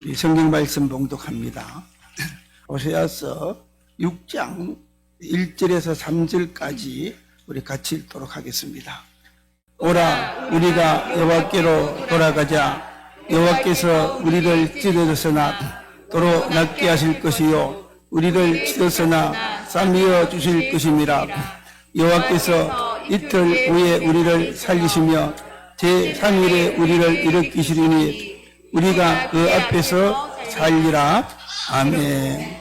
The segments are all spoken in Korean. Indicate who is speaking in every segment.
Speaker 1: 우리 성경 말씀 봉독합니다. 호세아서 6장 1절에서 3절까지 우리 같이 읽도록 하겠습니다. 오라 우리가 여호와께로 돌아가자. 여호와께서 우리를 찢어졌으나 도로 낫게 하실 것이요 우리를 찢었으나 싸매어 주실 것임이라. 여호와께서 이틀 후에 우리를 살리시며 제3일에 우리를 일으키시리니 우리가 그 앞에서 살리라. 아멘.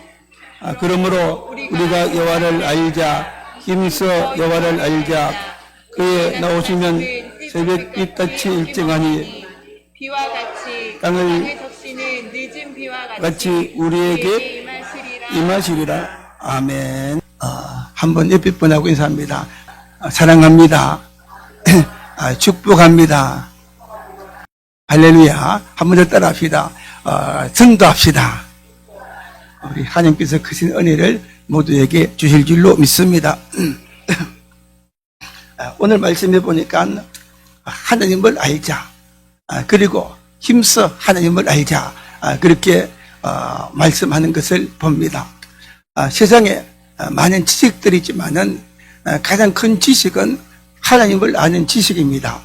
Speaker 1: 그러므로 우리가 여호와를 알자. 힘써 여호와를 알자. 그의 나오시면 새벽빛 같이 일정하니
Speaker 2: 비와 같이
Speaker 1: 땅을
Speaker 2: 적시는 늦은 비와
Speaker 1: 같이 우리에게 임하시리라. 아멘. 한번 옆에 분하고 인사합니다. 사랑합니다. 축복합니다. 할렐루야. 한 번 더 따라합시다. 전도합시다. 우리 하나님께서 크신 은혜를 모두에게 주실 줄로 믿습니다. 오늘 말씀해 보니까 하나님을 알자. 그리고 힘써 하나님을 알자. 그렇게 말씀하는 것을 봅니다. 세상에 많은 지식들이 있지만은 가장 큰 지식은 하나님을 아는 지식입니다.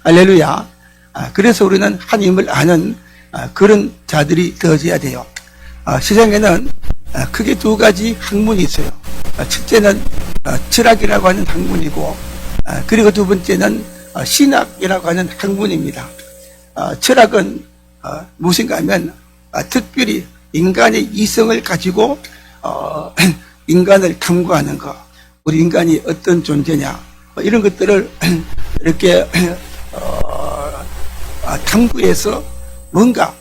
Speaker 1: 할렐루야. 그래서 우리는 하나님을 아는 그런 자들이 되어져야 돼요. 세상에는 크게 두 가지 학문이 있어요. 첫째는 철학이라고 하는 학문이고, 그리고 두 번째는 신학이라고 하는 학문입니다. 철학은 무엇인가 하면 특별히 인간의 이성을 가지고 인간을 탐구하는 것, 우리 인간이 어떤 존재냐, 이런 것들을 이렇게 탐구해서 뭔가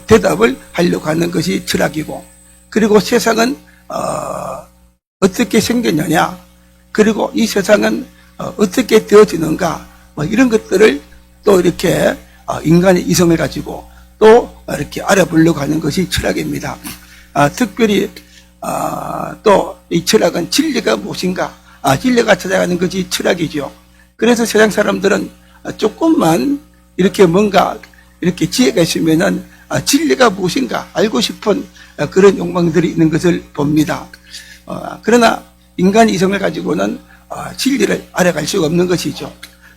Speaker 1: 대답을 하려고 하는 것이 철학이고, 그리고 세상은 어떻게 생겼느냐, 그리고 이 세상은 어떻게 되어지는가, 이런 것들을 또 이렇게 인간의 이성을 가지고 또 이렇게 알아보려고 하는 것이 철학입니다. 특별히 또 이 철학은 진리가 무엇인가, 진리가 찾아가는 것이 철학이죠. 그래서 세상 사람들은 조금만 이렇게 뭔가 이렇게 지혜가 있으면은 진리가 무엇인가 알고 싶은 그런 욕망들이 있는 것을 봅니다. 그러나 인간의 이성을 가지고는 진리를 알아갈 수가 없는 것이죠.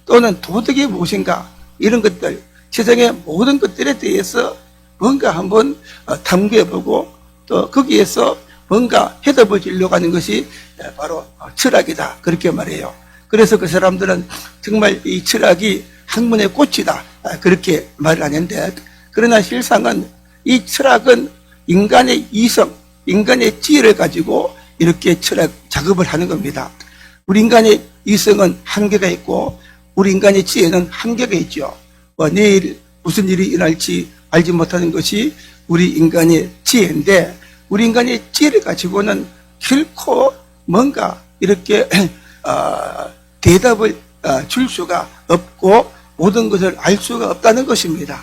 Speaker 1: 또는 도덕이 무엇인가, 이런 것들, 세상의 모든 것들에 대해서 뭔가 한번 탐구해보고 또 거기에서 뭔가 해답을 주려고 하는 것이 바로 철학이다, 그렇게 말해요. 그래서 그 사람들은 정말 이 철학이 학문의 꽃이다, 그렇게 말을 하는데, 그러나 실상은 이 철학은 인간의 이성, 인간의 지혜를 가지고 이렇게 철학 작업을 하는 겁니다. 우리 인간의 이성은 한계가 있고 우리 인간의 지혜는 한계가 있죠. 내일 무슨 일이 일어날지 알지 못하는 것이 우리 인간의 지혜인데, 우리 인간의 지혜를 가지고는 결코 뭔가 이렇게 대답을 줄 수가 없고 모든 것을 알 수가 없다는 것입니다.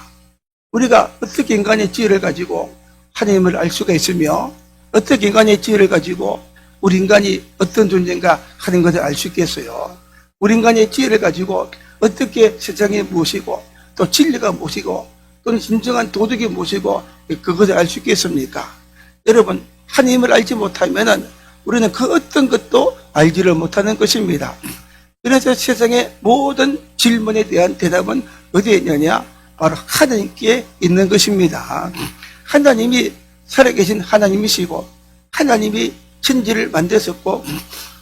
Speaker 1: 우리가 어떻게 인간의 지혜를 가지고 하나님을 알 수가 있으며, 어떻게 인간의 지혜를 가지고 우리 인간이 어떤 존재인가 하는 것을 알 수 있겠어요. 우리 인간의 지혜를 가지고 어떻게 세상이 무엇이고 또 진리가 무엇이고 또는 진정한 도덕이 무엇이고 그것을 알 수 있겠습니까? 여러분, 하나님을 알지 못하면은 우리는 그 어떤 것도 알지를 못하는 것입니다. 그래서 세상의 모든 질문에 대한 대답은 어디에 있느냐? 바로 하나님께 있는 것입니다. 하나님이 살아계신 하나님이시고, 하나님이 천지를 만드셨고,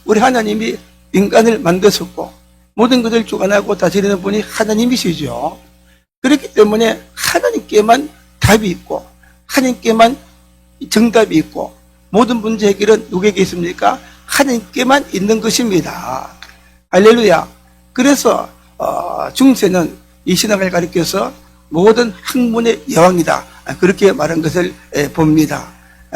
Speaker 1: 우리 하나님이 인간을 만드셨고, 모든 것을 주관하고 다스리는 분이 하나님이시죠. 그렇기 때문에 하나님께만 답이 있고, 하나님께만 정답이 있고, 모든 문제 해결은 누구에게 있습니까? 하나님께만 있는 것입니다. 할렐루야. 그래서 중세는 이 신학을 가리켜서 모든 학문의 여왕이다, 그렇게 말한 것을 봅니다.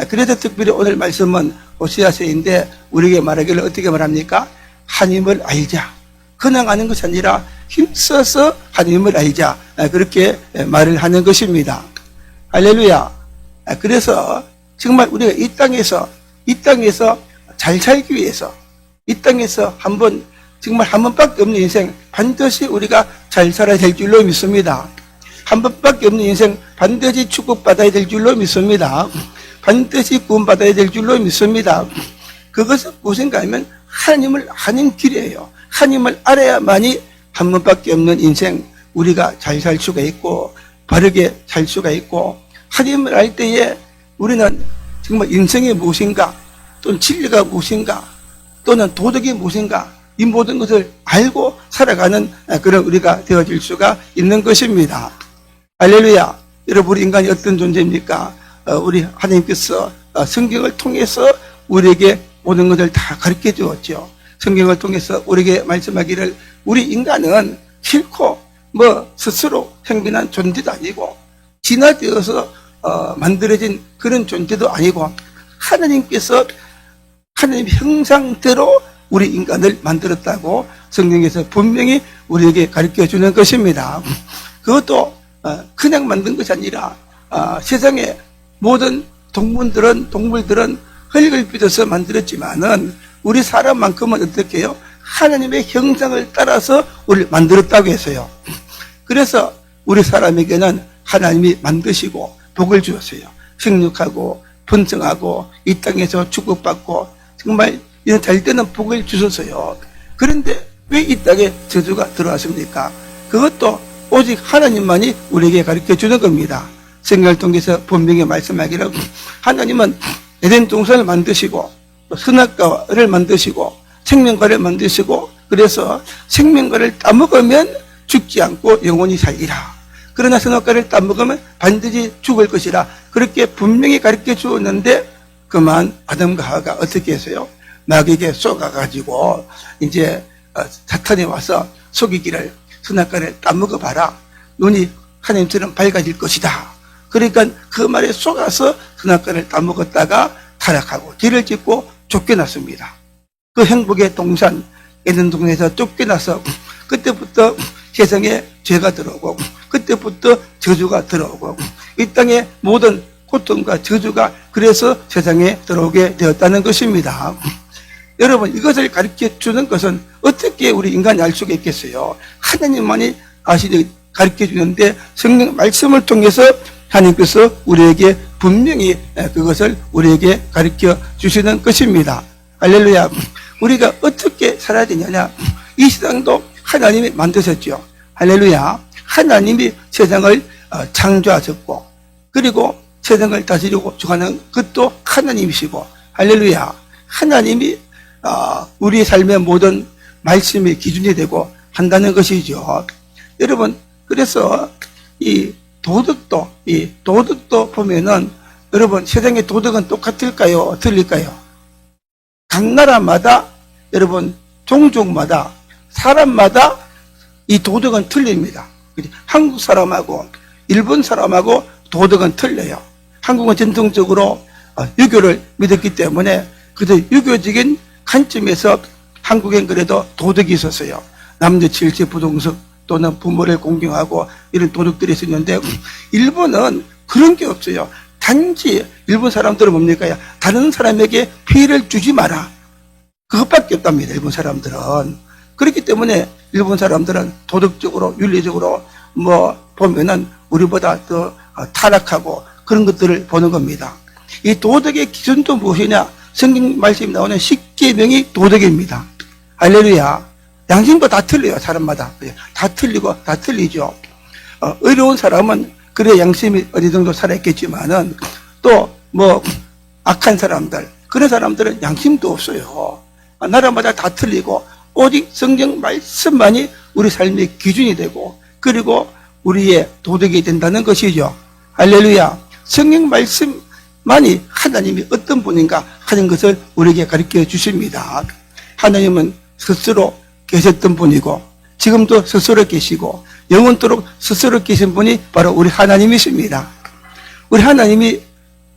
Speaker 1: 그래서 특별히 오늘 말씀은 호세아서인데 우리에게 말하기를 어떻게 말합니까? 하나님을 알자. 그냥 아는 것이 아니라 힘써서 하나님을 알자, 그렇게 말을 하는 것입니다. 할렐루야. 그래서 정말 우리가 이 땅에서 잘 살기 위해서, 이 땅에서 정말 한 번밖에 없는 인생 반드시 우리가 잘 살아야 될 줄로 믿습니다. 한 번밖에 없는 인생 반드시 축복받아야 될 줄로 믿습니다. 반드시 구원받아야 될 줄로 믿습니다. 그것은 무엇인가 하면 하나님을 아는 길이에요. 하나님을 알아야만이 한 번밖에 없는 인생 우리가 잘 살 수가 있고 바르게 살 수가 있고, 하나님을 알 때에 우리는 정말 인생이 무엇인가, 또는 진리가 무엇인가, 또는 도덕이 무엇인가, 이 모든 것을 알고 살아가는 그런 우리가 되어질 수가 있는 것입니다. 할렐루야. 여러분, 우리 인간이 어떤 존재입니까? 우리 하나님께서 성경을 통해서 우리에게 모든 것을 다 가르쳐 주었죠. 성경을 통해서 우리에게 말씀하기를 우리 인간은 싫고 스스로 생겨난 존재도 아니고 진화되어서 만들어진 그런 존재도 아니고 하나님께서 하나님 형상대로 우리 인간을 만들었다고 성경에서 분명히 우리에게 가르쳐 주는 것입니다. 그것도 그냥 만든 것이 아니라 세상의 모든 동물들은 흙을 빚어서 만들었지만은 우리 사람만큼은 어떻게 해요? 하나님의 형상을 따라서 우리를 만들었다고 했어요. 그래서 우리 사람에게는 하나님이 만드시고 복을 주었어요. 생육하고 번성하고 이 땅에서 축복받고 정말 이런 잘되는 복을 주셨어요. 그런데 왜 이 땅에 저주가 들어왔습니까? 그것도 오직 하나님만이 우리에게 가르쳐 주는 겁니다. 성경을 통해서 분명히 말씀하기를 하나님은 에덴 동산을 만드시고 선악과를 만드시고 생명과를 만드시고, 그래서 생명과를 따먹으면 죽지 않고 영원히 살리라. 그러나 선악과를 따먹으면 반드시 죽을 것이라. 그렇게 분명히 가르쳐 주었는데 그만 아담과 하와가 어떻게 했어요? 마귀에게 속아가지고 이제 사탄이 와서 속이기를 선악과를 따먹어 봐라. 눈이 하나님처럼 밝아질 것이다. 그러니까 그 말에 속아서 선악과를 따먹었다가 타락하고 죄를 짓고 쫓겨났습니다. 그 행복의 동산 에덴 동산에서 쫓겨나서 그때부터 세상에 죄가 들어오고 그때부터 저주가 들어오고 이 땅의 모든 고통과 저주가 그래서 세상에 들어오게 되었다는 것입니다. 여러분, 이것을 가르쳐 주는 것은 어떻게 우리 인간이 알 수가 있겠어요? 하나님만이 가르쳐 주는데 성경 말씀을 통해서 하나님께서 우리에게 분명히 그것을 우리에게 가르쳐 주시는 것입니다. 할렐루야. 우리가 어떻게 살아야 되느냐? 이 세상도 하나님이 만드셨죠. 할렐루야. 하나님이 세상을 창조하셨고, 그리고 세상을 다스리고 주관하는 그것도 하나님이시고, 할렐루야. 하나님이 우리의 삶의 모든 말씀의 기준이 되고 한다는 것이죠. 여러분, 그래서 이 도덕도 보면은 여러분, 세상의 도덕은 똑같을까요? 틀릴까요? 각 나라마다, 여러분, 종족마다, 사람마다 이 도덕은 틀립니다. 한국 사람하고 일본 사람하고 도덕은 틀려요. 한국은 전통적으로 유교를 믿었기 때문에 그래도 유교적인 관점에서 한국엔 그래도 도덕이 있었어요. 남녀 칠치 부동석 또는 부모를 공경하고 이런 도덕들이 있었는데 일본은 그런 게 없어요. 단지 일본 사람들은 뭡니까? 다른 사람에게 피해를 주지 마라. 그것밖에 없답니다. 일본 사람들은. 그렇기 때문에 일본 사람들은 도덕적으로 윤리적으로 보면은 우리보다 더 타락하고 그런 것들을 보는 겁니다. 이 도덕의 기준도 무엇이냐? 성경 말씀이 나오는 10계명이 도덕입니다. 할렐루야. 양심도 다 틀려요. 사람마다. 다 틀리고 다 틀리죠. 의로운 사람은 그래 양심이 어느 정도 살아있겠지만은 또 악한 사람들, 그런 사람들은 양심도 없어요. 나라마다 다 틀리고 오직 성경 말씀만이 우리 삶의 기준이 되고 그리고 우리의 도덕이 된다는 것이죠. 할렐루야. 성경 말씀만이 하나님이 어떤 분인가 하는 것을 우리에게 가르쳐 주십니다. 하나님은 스스로 계셨던 분이고 지금도 스스로 계시고 영원토록 스스로 계신 분이 바로 우리 하나님이십니다. 우리 하나님이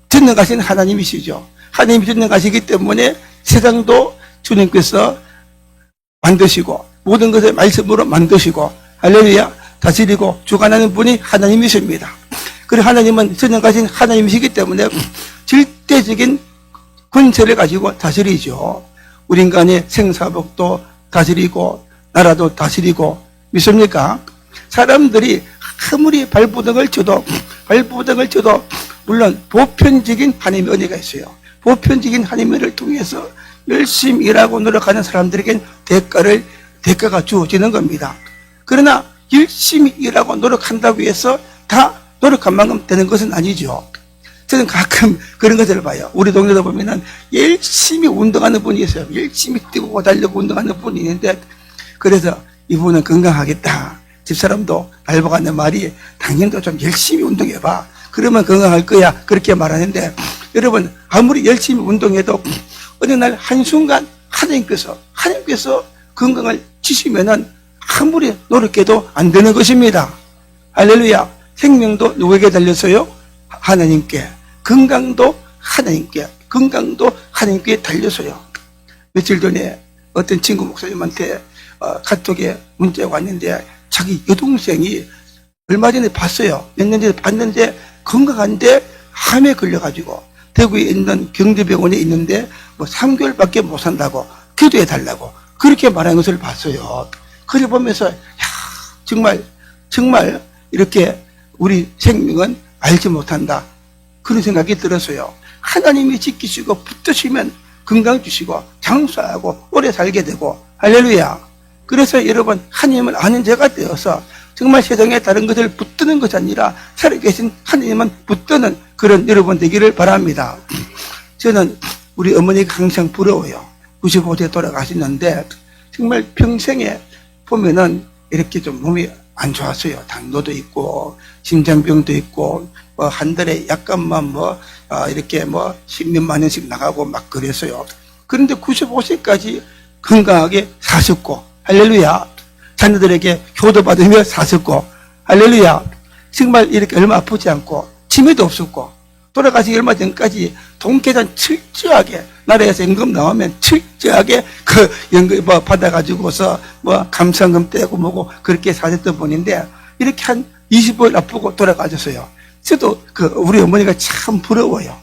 Speaker 1: 전능하신 하나님이시죠. 하나님이 전능하시기 때문에 세상도 주님께서 만드시고 모든 것을 말씀으로 만드시고 할렐루야 다스리고 주관하는 분이 하나님이십니다. 그리고 하나님은 전능하신 하나님이시기 때문에 절대적인 권세를 가지고 다스리죠. 우리 인간의 생사복도 다스리고 나라도 다스리고 믿습니까? 사람들이 아무리 발부등을 쳐도 물론 보편적인 하나님의 은혜가 있어요. 보편적인 하나님의 은혜를 통해서 열심히 일하고 노력하는 사람들에겐 대가가 주어지는 겁니다. 그러나 열심히 일하고 노력한다고 해서 다 노력한 만큼 되는 것은 아니죠. 저는 가끔 그런 것을 봐요. 우리 동네도 보면은 열심히 운동하는 분이 있어요. 열심히 뛰고 달리고 운동하는 분이 있는데, 그래서 이분은 건강하겠다. 집사람도 알고 가는 말이, 당연도 좀 열심히 운동해봐. 그러면 건강할 거야. 그렇게 말하는데, 여러분, 아무리 열심히 운동해도 어느 날 한순간 하나님께서 건강을 주시면은 아무리 노력해도 안 되는 것입니다. 할렐루야. 생명도 누구에게 달렸어요? 하나님께. 건강도 하나님께 달려서요. 며칠 전에 어떤 친구 목사님한테 카톡에 문자가 왔는데, 자기 여동생이 얼마 전에 봤어요. 몇 년 전에 봤는데 건강한데 암에 걸려가지고 대구에 있는 경제병원에 있는데 뭐 3개월밖에 못 산다고 기도해 달라고 그렇게 말하는 것을 봤어요. 그걸 보면서 야, 정말 이렇게 우리 생명은 알지 못한다, 그런 생각이 들었어요. 하나님이 지키시고 붙드시면 건강 주시고 장수하고 오래 살게 되고, 할렐루야. 그래서 여러분, 하나님을 아는 자가 되어서 정말 세상에 다른 것을 붙드는 것이 아니라 살아계신 하나님은 붙드는 그런 여러분 되기를 바랍니다. 저는 우리 어머니가 항상 부러워요. 95세 돌아가시는데 정말 평생에 보면은 이렇게 좀 몸이 안 좋았어요. 당뇨도 있고 심장병도 있고 한 달에 약간만 이렇게 10몇만 원씩 나가고 막 그랬어요. 그런데 95세까지 건강하게 사셨고, 할렐루야. 자녀들에게 효도받으며 사셨고, 할렐루야. 정말 이렇게 얼마 아프지 않고 치매도 없었고, 돌아가시기 얼마 전까지 동계산 철저하게, 나라에서 연금 나오면 철저하게 그 연금 받아가지고서 감상금 떼고 뭐고 그렇게 사셨던 분인데, 이렇게 한 20일 아프고 돌아가셨어요. 저도 우리 어머니가 참 부러워요.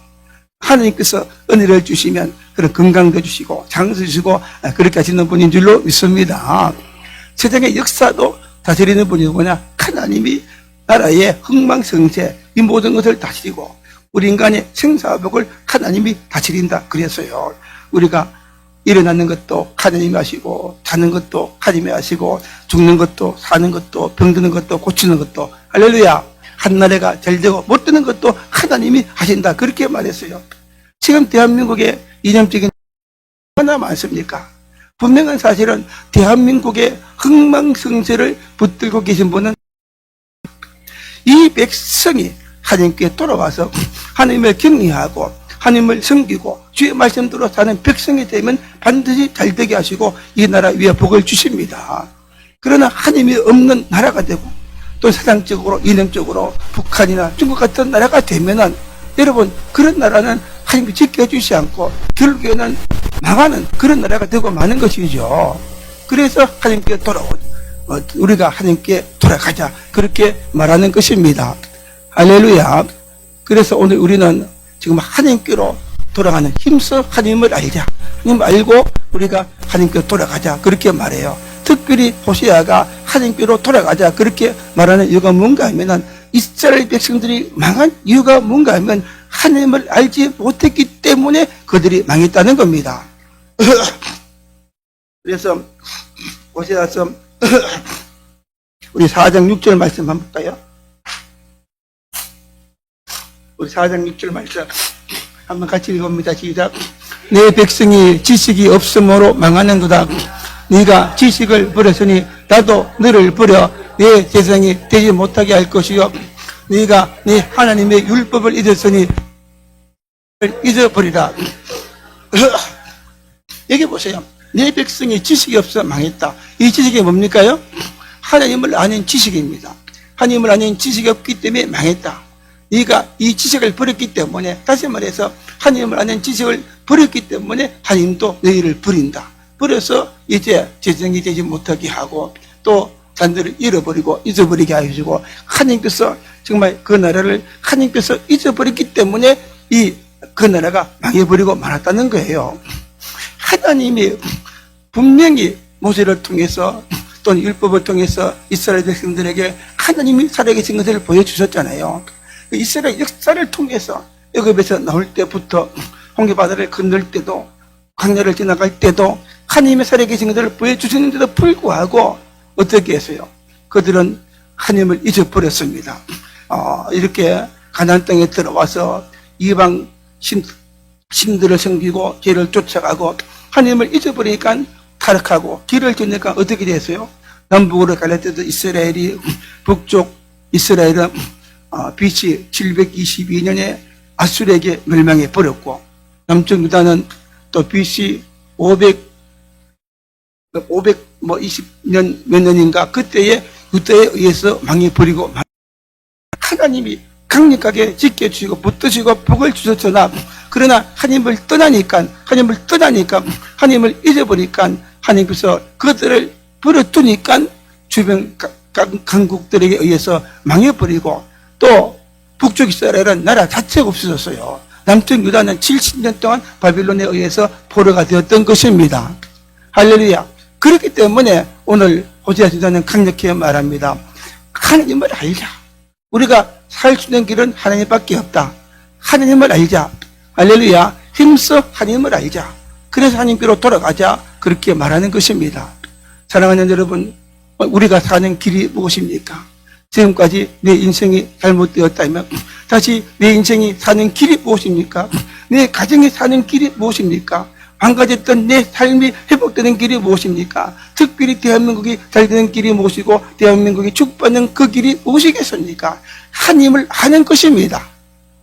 Speaker 1: 하나님께서 은혜를 주시면 그런 건강도 주시고 장수 주시고 그렇게 하시는 분인 줄로 믿습니다. 세상의 역사도 다스리는 분이 누구냐? 하나님이 나라의 흥망성쇠 이 모든 것을 다스리고 우리 인간의 생사복을 하나님이 다스린다 그랬어요. 우리가 일어나는 것도 하나님이 하시고, 자는 것도 하나님이 하시고, 죽는 것도, 사는 것도, 병드는 것도, 고치는 것도, 할렐루야. 한 나라가 잘 되고 못 되는 것도 하나님이 하신다 그렇게 말했어요. 지금 대한민국의 이념적인 얼마나 많습니까? 분명한 사실은 대한민국의 흥망성쇠를 붙들고 계신 분은 이 백성이 하나님께 돌아와서 하나님을 경외하고 하나님을 섬기고 주의 말씀대로 사는 백성이 되면 반드시 잘되게 하시고 이 나라 위에 복을 주십니다. 그러나 하나님이 없는 나라가 되고 또 세상적으로 이념적으로 북한이나 중국 같은 나라가 되면은 여러분, 그런 나라는 하나님이 지켜주지 않고 결국에는 망하는 그런 나라가 되고 마는 것이죠. 그래서 하나님께 우리가 하나님께 돌아가자 그렇게 말하는 것입니다. 할렐루야. 그래서 오늘 우리는 지금 하나님께로 돌아가는 힘써 하나님을 알자. 하나님 알고 우리가 하나님께로 돌아가자 그렇게 말해요. 특별히 호세아가 하나님께로 돌아가자 그렇게 말하는 이유가 뭔가 하면은 이스라엘 백성들이 망한 이유가 뭔가 하면 하나님을 알지 못했기 때문에 그들이 망했다는 겁니다. 그래서 호세아서 우리 4장 6절 말씀 한번 볼까요? 우리 4장 6절 말씀 한번 같이 읽어봅니다. 시작. 내 백성이 지식이 없으므로 망하는도다. 네가 지식을 버렸으니 나도 너를 버려 내 재성이 되지 못하게 할 것이요. 네가 네 하나님의 율법을 잊었으니 잊어버리라. 여기 보세요. 내 백성이 지식이 없어 망했다. 이 지식이 뭡니까요? 하나님을 아는 지식입니다. 하나님을 아는 지식이 없기 때문에 망했다. 네가 이 지식을 버렸기 때문에, 다시 말해서 하나님을 아는 지식을 버렸기 때문에 하나님도 너희를 버린다. 버려서 이제 재정이 되지 못하게 하고 또 잔들을 잃어버리고 잊어버리게 하시고, 하나님께서 정말 그 나라를 하나님께서 잊어버렸기 때문에 그 나라가 망해버리고 말았다는 거예요. 하나님이 분명히 모세를 통해서 또는 율법을 통해서 이스라엘 백성들에게 하나님이 살아계신 것을 보여주셨잖아요. 그 이스라엘 역사를 통해서 애굽에서 나올 때부터 홍해바다를 건널 때도 광야를 지나갈 때도 하나님의 살아계신 것을 보여주셨는데도 불구하고 어떻게 했어요? 그들은 하나님을 잊어버렸습니다. 이렇게 가나안 땅에 들어와서 이방 신들을 섬기고 죄를 쫓아가고 하나님을 잊어버리니까 타락하고 길을 지니까 어떻게 됐어요? 남북으로 갈라졌던 이스라엘이 북쪽 이스라엘은 BC 722년에 아수르에게 멸망해 버렸고 남쪽 유다는 또 BC 520년 몇 년인가 그때에 유다에 의해서 망해버리고 하나님이 강력하게 지켜주시고 붙드시고 복을 주셨으나 그러나 하나님을 떠나니까 하나님을 잊어버리니까 하나님께서 그들을 버려두니까 주변 강국들에게 의해서 망해버리고 또 북쪽 이스라엘은 나라 자체가 없어졌어요. 남쪽 유다는 70년 동안 바빌론에 의해서 포로가 되었던 것입니다. 할렐루야. 그렇기 때문에 오늘 호세아 선지자는 강력히 말합니다. 하나님을 알자. 우리가 살 수 있는 길은 하나님밖에 없다. 하나님을 알자. 할렐루야. 힘써 하나님을 알자. 그래서 하나님께로 돌아가자. 그렇게 말하는 것입니다. 사랑하는 여러분, 우리가 사는 길이 무엇입니까? 지금까지 내 인생이 잘못되었다면 다시 내 인생이 사는 길이 무엇입니까? 내 가정이 사는 길이 무엇입니까? 망가졌던 내 삶이 회복되는 길이 무엇입니까? 특별히 대한민국이 잘 되는 길이 무엇이고 대한민국이 축복받는 그 길이 무엇이겠습니까? 하나님을 아는 것입니다.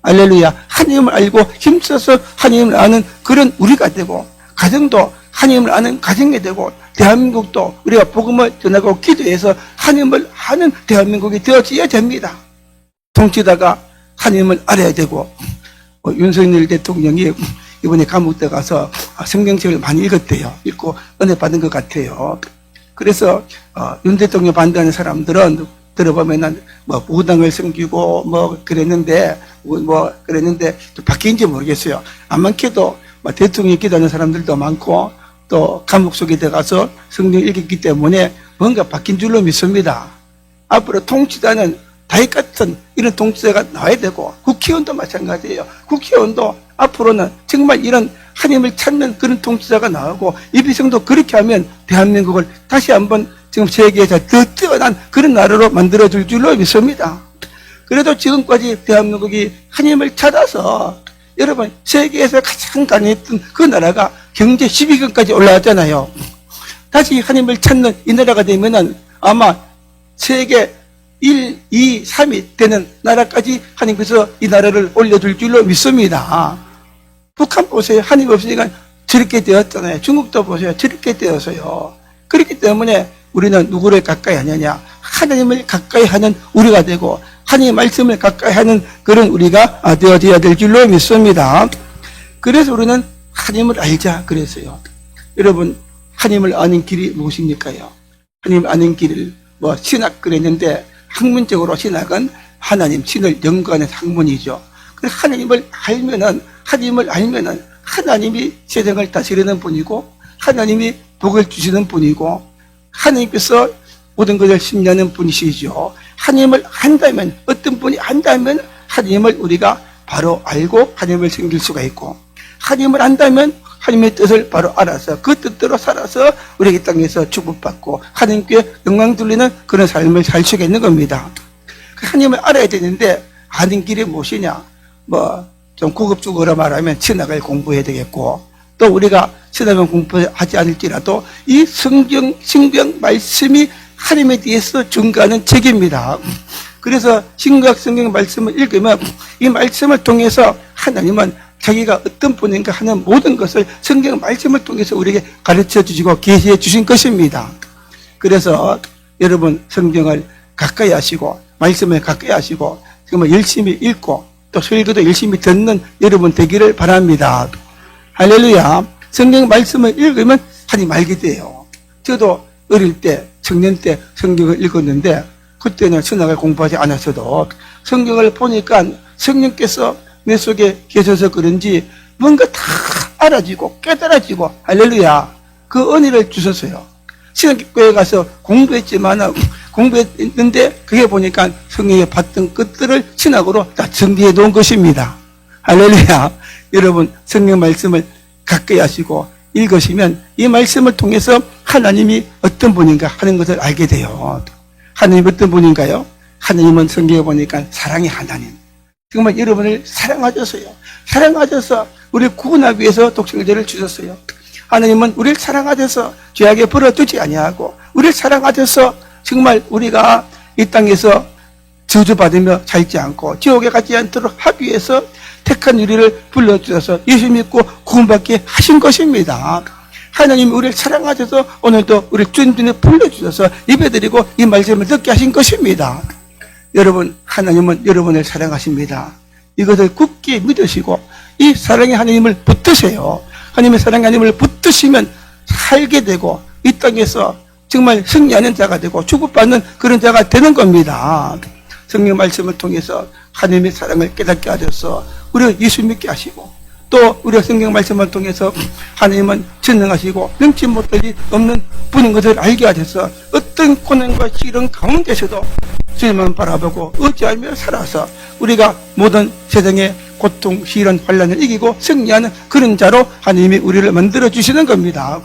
Speaker 1: 할렐루야. 하나님을 알고 힘써서 하나님을 아는 그런 우리가 되고 가정도 하나님을 아는 가정이 되고 대한민국도 우리가 복음을 전하고 기도해서 하나님을 아는 대한민국이 되어져야 됩니다. 통치다가 하나님을 알아야 되고 윤석열 대통령이 이번에 감옥 들어가서 성경책을 많이 읽었대요. 읽고 은혜 받은 것 같아요. 그래서 윤 대통령 반대하는 사람들은 들어보면은 무당을 섬기고 그랬는데 또 바뀐지 모르겠어요. 안 많게도 대통령이 기도하는 사람들도 많고 또 감옥 속에 들어가서 성경 읽었기 때문에 뭔가 바뀐 줄로 믿습니다. 앞으로 통치자는 다윗 같은 이런 통치자가 나와야 되고 국회의원도 마찬가지예요. 국회의원도 앞으로는 정말 이런 하나님을 찾는 그런 통치자가 나오고 이 백성도 그렇게 하면 대한민국을 다시 한번 지금 세계에서 더 뛰어난 그런 나라로 만들어줄 줄로 믿습니다. 그래도 지금까지 대한민국이 하나님을 찾아서 여러분 세계에서 가장 강했던 그 나라가 경제 10위권까지 올라왔잖아요. 다시 하나님을 찾는 이 나라가 되면은 아마 세계 1, 2, 3위 되는 나라까지 하나님께서 이 나라를 올려줄 줄로 믿습니다. 북한 보세요. 하나님 없으니까 저렇게 되었잖아요. 중국도 보세요. 저렇게 되어서요. 그렇기 때문에 우리는 누구를 가까이 하느냐? 하나님을 가까이 하는 우리가 되고 하나님의 말씀을 가까이 하는 그런 우리가 되어져야 될 줄로 믿습니다. 그래서 우리는 하나님을 알자 그랬어요. 여러분 하나님을 아는 길이 무엇입니까요? 하나님 아는 길을 신학 그랬는데 학문적으로 신학은 하나님, 신을 연구하는 학문이죠. 그래서 하나님을 알면은 하나님이 세상을 다스리는 분이고 하나님이 복을 주시는 분이고 하나님께서 모든 것을 심리하는 분이시죠. 하나님을 안다면 어떤 분이 안다면 하나님을 우리가 바로 알고 하나님을 섬길 수가 있고 하나님을 안다면 하나님의 뜻을 바로 알아서 그 뜻대로 살아서 우리 이 땅에서 축복받고 하나님께 영광 돌리는 그런 삶을 살 수가 있는 겁니다. 하나님을 알아야 되는데 아는 길이 무엇이냐? 좀 고급적으로 말하면 신학을 공부해야 되겠고 또 우리가 신학을 공부하지 않을지라도 이 성경 말씀이 하나님에 대해서 증거하는 책입니다. 그래서 신구약 성경 말씀을 읽으면 이 말씀을 통해서 하나님은 자기가 어떤 분인가 하는 모든 것을 성경 말씀을 통해서 우리에게 가르쳐 주시고 계시해 주신 것입니다. 그래서 여러분 성경을 가까이 하시고 말씀을 가까이 하시고 정말 열심히 읽고 또 설교도 열심히 듣는 여러분 되기를 바랍니다. 할렐루야. 성경 말씀을 읽으면 하나님 알게 돼요. 저도 어릴 때 청년 때 성경을 읽었는데 그때는 신학을 공부하지 않았어도 성경을 보니까 성령께서 내 속에 계셔서 그런지 뭔가 다 알아지고 깨달아지고 할렐루야 그 은혜를 주셨어요. 신학교에 가서 공부했는데 그게 보니까 성경에 봤던 것들을 신학으로 다 정리해 놓은 것입니다. 할렐루야. 여러분 성경 말씀을 가까이 하시고 읽으시면 이 말씀을 통해서 하나님이 어떤 분인가 하는 것을 알게 돼요. 하나님 어떤 분인가요? 하나님은 성경에 보니까 사랑의 하나님. 정말 여러분을 사랑하셔서요. 사랑하셔서 우리를 구원하기 위해서 독생자를 주셨어요. 하나님은 우리를 사랑하셔서 죄악에 버려두지 아니하고 우리를 사랑하셔서 정말 우리가 이 땅에서 저주받으며 살지 않고 지옥에 가지 않도록 하기 위해서 택한 우리를 불러주셔서 예수 믿고 구원받게 하신 것입니다. 하나님이 우리를 사랑하셔서 오늘도 우리를 주님께 불러주셔서 예배드리고 이 말씀을 듣게 하신 것입니다. 여러분, 하나님은 여러분을 사랑하십니다. 이것을 굳게 믿으시고 이 사랑의 하나님을 붙드세요. 하나님의 사랑의 하나님을 붙드시면 살게 되고 이 땅에서 정말 승리하는 자가 되고 축복받는 그런 자가 되는 겁니다. 성경 말씀을 통해서 하나님의 사랑을 깨닫게 하셔서 우리가 예수 믿게 하시고 또 우리가 성경 말씀을 통해서 하나님은 전능하시고 능치 못할 없는 분인 것을 알게 하셔서 어떤 고난과 시련 가운데서도 주님만 바라보고 의지하며 살아서 우리가 모든 세상의 고통, 시련, 환난을 이기고 승리하는 그런 자로 하나님이 우리를 만들어 주시는 겁니다.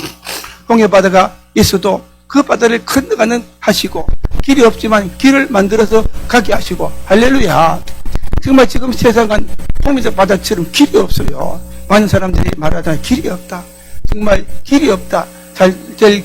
Speaker 1: 홍해 바다가 있어도 그 바다를 건너가는 하시고 길이 없지만 길을 만들어서 가게 하시고 할렐루야. 정말 지금 세상은 홍해적 바다처럼 길이 없어요. 많은 사람들이 말하잖아요. 길이 없다. 정말 길이 없다. 잘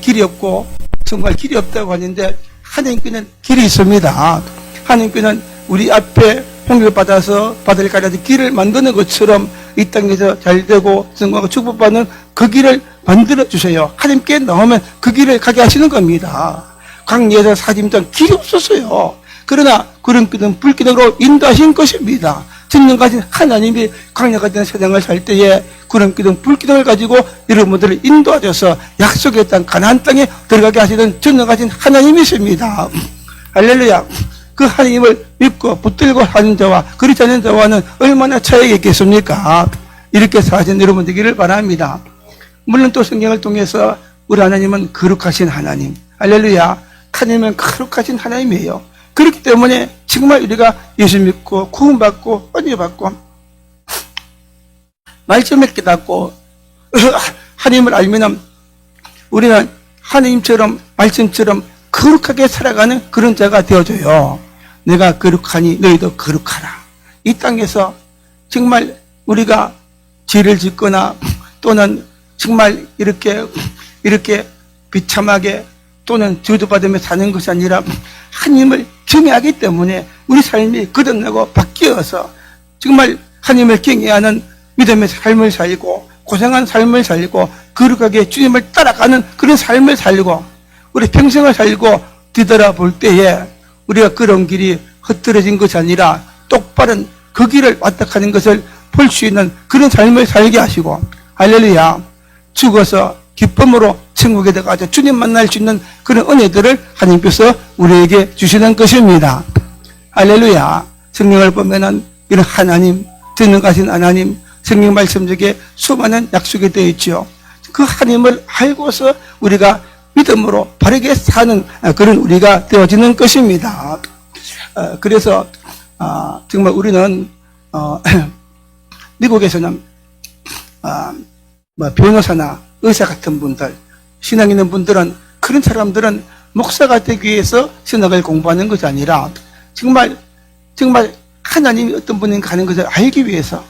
Speaker 1: 길이 없고 정말 길이 없다고 하는데 하나님께는 길이 있습니다. 하나님께는 우리 앞에 홍해를 받아서 바다를 가려서 길을 만드는 것처럼 이 땅에서 잘 되고 성공하고 축복받는 그 길을 만들어 주세요. 하나님께 나오면 그 길을 가게 하시는 겁니다. 광야에서 40년 길이 없었어요. 그러나 구름기둥 불기둥으로 인도하신 것입니다. 전능하신 하나님이 광야 같은 세상을 살 때에 구름기둥 불기둥을 가지고 여러분들을 인도하셔서 약속의 땅 가나안 땅에 들어가게 하시는 전능하신 하나님이십니다. 할렐루야. 그 하나님을 믿고 붙들고 하는 자와 그렇지 않은 자와는 얼마나 차이가 있겠습니까? 이렇게 사신 여러분 되기를 바랍니다. 물론 또 성경을 통해서 우리 하나님은 거룩하신 하나님, 할렐루야. 하나님은 거룩하신 하나님이에요. 그렇기 때문에 정말 우리가 예수 믿고 구원받고 은혜받고 말씀을 깨닫고 하나님을 알면 우리는 하나님처럼 말씀처럼 거룩하게 살아가는 그런 자가 되어줘요. 내가 거룩하니 너희도 거룩하라. 이 땅에서 정말 우리가 죄를 짓거나 또는 정말 이렇게 비참하게 또는 저주받으며 사는 것이 아니라 하나님을 경외하기 때문에 우리 삶이 거듭나고 바뀌어서 정말 하나님을 경외하는 믿음의 삶을 살고 고생한 삶을 살고 거룩하게 주님을 따라가는 그런 삶을 살고 우리 평생을 살고 뒤돌아볼 때에 우리가 그런 길이 흩어진 것이 아니라 똑바른 그 길을 왔다 가는 것을 볼 수 있는 그런 삶을 살게 하시고 할렐루야. 죽어서 기쁨으로 천국에 들어가서 주님 만날 수 있는 그런 은혜들을 하나님께서 우리에게 주시는 것입니다. 할렐루야. 성경을 보면은 이런 하나님, 전능하신 하나님, 성경 말씀 중에 수많은 약속이 되어 있죠. 그 하나님을 알고서 우리가 믿음으로 바르게 사는 그런 우리가 되어지는 것입니다. 그래서 정말 우리는 미국에서는 변호사나 의사 같은 분들, 신앙 있는 분들은 그런 사람들은 목사가 되기 위해서 신학을 공부하는 것이 아니라 정말 하나님이 어떤 분인가 하는 것을 알기 위해서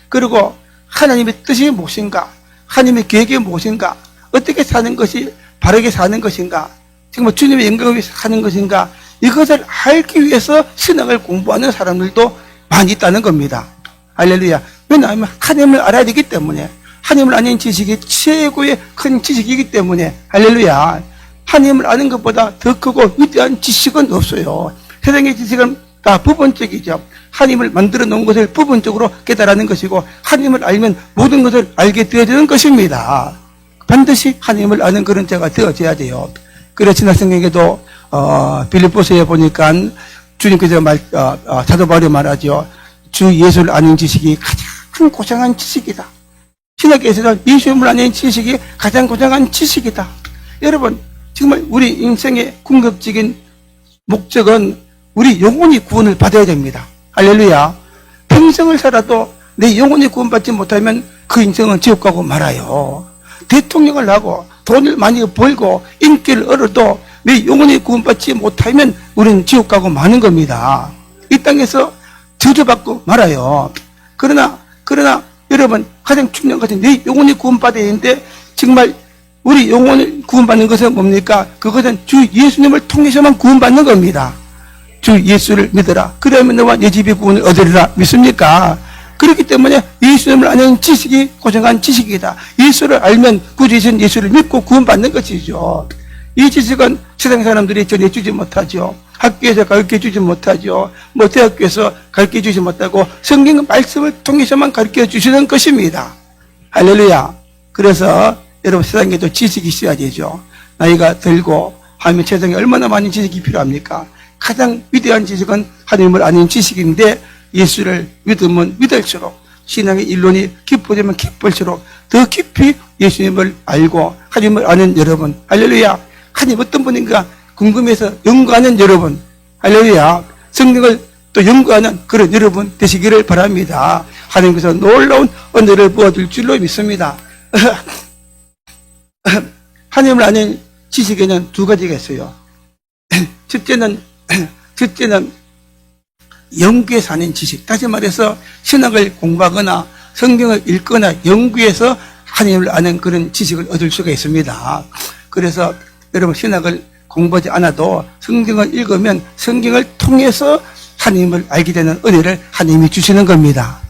Speaker 1: 그리고 하나님의 뜻이 무엇인가, 하나님의 계획이 무엇인가, 어떻게 사는 것이 바르게 사는 것인가, 정말 주님의 영광을 위해서 사는 것인가, 이것을 알기 위해서 신학을 공부하는 사람들도 많이 있다는 겁니다. 할렐루야. 왜냐하면 하나님을 알아야 되기 때문에, 하나님을 아는 지식이 최고의 큰 지식이기 때문에, 할렐루야. 하나님을 아는 것보다 더 크고 위대한 지식은 없어요. 세상의 지식은 다 부분적이죠. 하나님을 만들어 놓은 것을 부분적으로 깨달아는 것이고, 하나님을 알면 모든 것을 알게 되어지는 것입니다. 반드시 하나님을 아는 그런 자가 되어져야 돼요. 그래서 지난 성경에도 빌립보서에 보니까 주님께서 사도 바울이 말하죠. 주 예수를 아는 지식이 가장 고상한 지식이다. 신학에서는 예수님을 아는 지식이 가장 고상한 지식이다. 여러분, 정말 우리 인생의 궁극적인 목적은 우리 영혼이 구원을 받아야 됩니다. 할렐루야. 평생을 살아도 내 영혼이 구원받지 못하면 그 인생은 지옥 가고 말아요. 대통령을 하고 돈을 많이 벌고 인기를 얻어도 내 영혼이 구원받지 못하면 우리는 지옥 가고 마는 겁니다. 이 땅에서 저주받고 말아요. 그러나 여러분, 가장 중요한 것은 내 영혼이 구원받아야 되는데 정말 우리 영혼을 구원받는 것은 뭡니까? 그것은 주 예수님을 통해서만 구원받는 겁니다. 주 예수를 믿어라. 그러면 너와 내 집이 구원을 얻으리라. 믿습니까? 그렇기 때문에 예수님을 아는 지식이 고정한 지식이다. 예수를 알면 구주이신 예수를 믿고 구원받는 것이죠. 이 지식은 세상 사람들이 전해주지 못하죠. 학교에서 가르쳐주지 못하죠. 대학교에서 가르쳐주지 못하고 성경 말씀을 통해서만 가르쳐주시는 것입니다. 할렐루야. 그래서 여러분, 세상에도 지식이 있어야 되죠. 나이가 들고 하면 세상에 얼마나 많은 지식이 필요합니까? 가장 위대한 지식은 하나님을 아는 지식인데 예수를 믿으면 믿을수록 신앙의 일론이 깊어지면 깊을수록 더 깊이 예수님을 알고 하나님을 아는 여러분, 할렐루야. 하나님 어떤 분인가 궁금해서 연구하는 여러분, 할렐루야. 성령을 또 연구하는 그런 여러분 되시기를 바랍니다. 하나님께서 놀라운 은혜를 부어줄 줄로 믿습니다. 하나님을 아는 지식에는 두 가지가 있어요. 첫째는 연구해서 아는 지식. 다시 말해서 신학을 공부하거나 성경을 읽거나 연구해서 하나님을 아는 그런 지식을 얻을 수가 있습니다. 그래서 여러분, 신학을 공부하지 않아도 성경을 읽으면 성경을 통해서 하나님을 알게 되는 은혜를 하나님이 주시는 겁니다.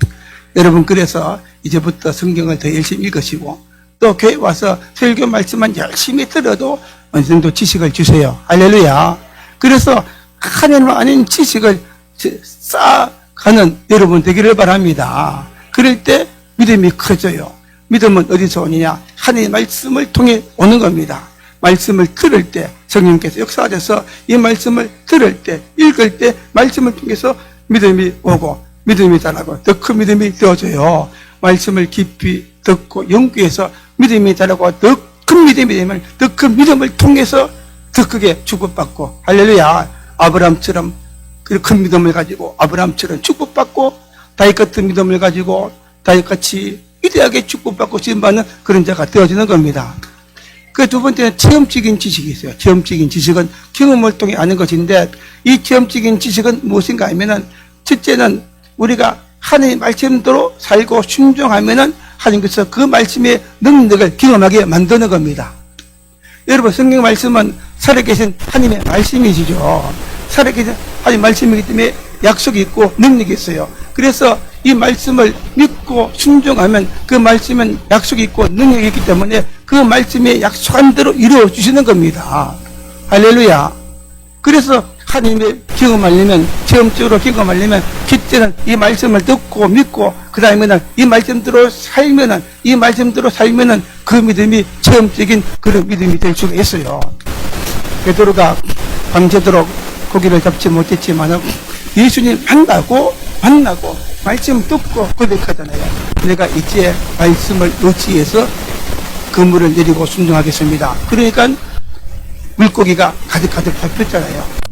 Speaker 1: 여러분, 그래서 이제부터 성경을 더 열심히 읽으시고 또 교회 와서 설교 말씀만 열심히 들어도 어느 정도 지식을 주세요. 할렐루야. 그래서 하나님을 아는 지식을 쌓아가는 여러분 되기를 바랍니다. 그럴 때 믿음이 커져요. 믿음은 어디서 오느냐? 하나님의 말씀을 통해 오는 겁니다. 말씀을 들을 때 성령께서 역사하셔서 이 말씀을 들을 때, 읽을 때 말씀을 통해서 믿음이 오고 믿음이 자라고 더 큰 믿음이 되어져요. 말씀을 깊이 듣고 연구해서 믿음이 자라고 더 큰 믿음이 되면 더 큰 믿음을 통해서 더 크게 축복받고, 할렐루야. 아브라함처럼 그 큰 믿음을 가지고 아브라함처럼 축복받고 다윗 같은 믿음을 가지고 다윗같이 위대하게 축복받고 지음받는 그런 자가 되어지는 겁니다. 그 두 번째는 체험적인 지식이 있어요. 체험적인 지식은 경험을 통해 아는 것인데 이 체험적인 지식은 무엇인가 하면은 첫째는 우리가 하나님의 말씀대로 살고 순종하면은 하나님께서 그 말씀의 능력을 경험하게 만드는 겁니다. 여러분, 성경 말씀은 살아계신 하나님의 말씀이시죠. 살아계신 하나님의 말씀이기 때문에 약속이 있고 능력이 있어요. 그래서 이 말씀을 믿고 순종하면 그 말씀은 약속이 있고 능력이 있기 때문에 그 말씀의 약속한 대로 이루어 주시는 겁니다. 할렐루야. 그래서 하나님의 경험하려면, 체험적으로 경험하려면 첫째는 이 말씀을 듣고 믿고 그 다음에는 이 말씀대로 살면은 그 믿음이 체험적인 그런 믿음이 될 수가 있어요. 베드로가 밤새도록 고기를 잡지 못했지만은 예수님 만나고 말씀 듣고 고백하잖아요. 내가 이제 말씀을 의지해서 그물을 내리고 순종하겠습니다. 그러니까 물고기가 가득 잡혔잖아요.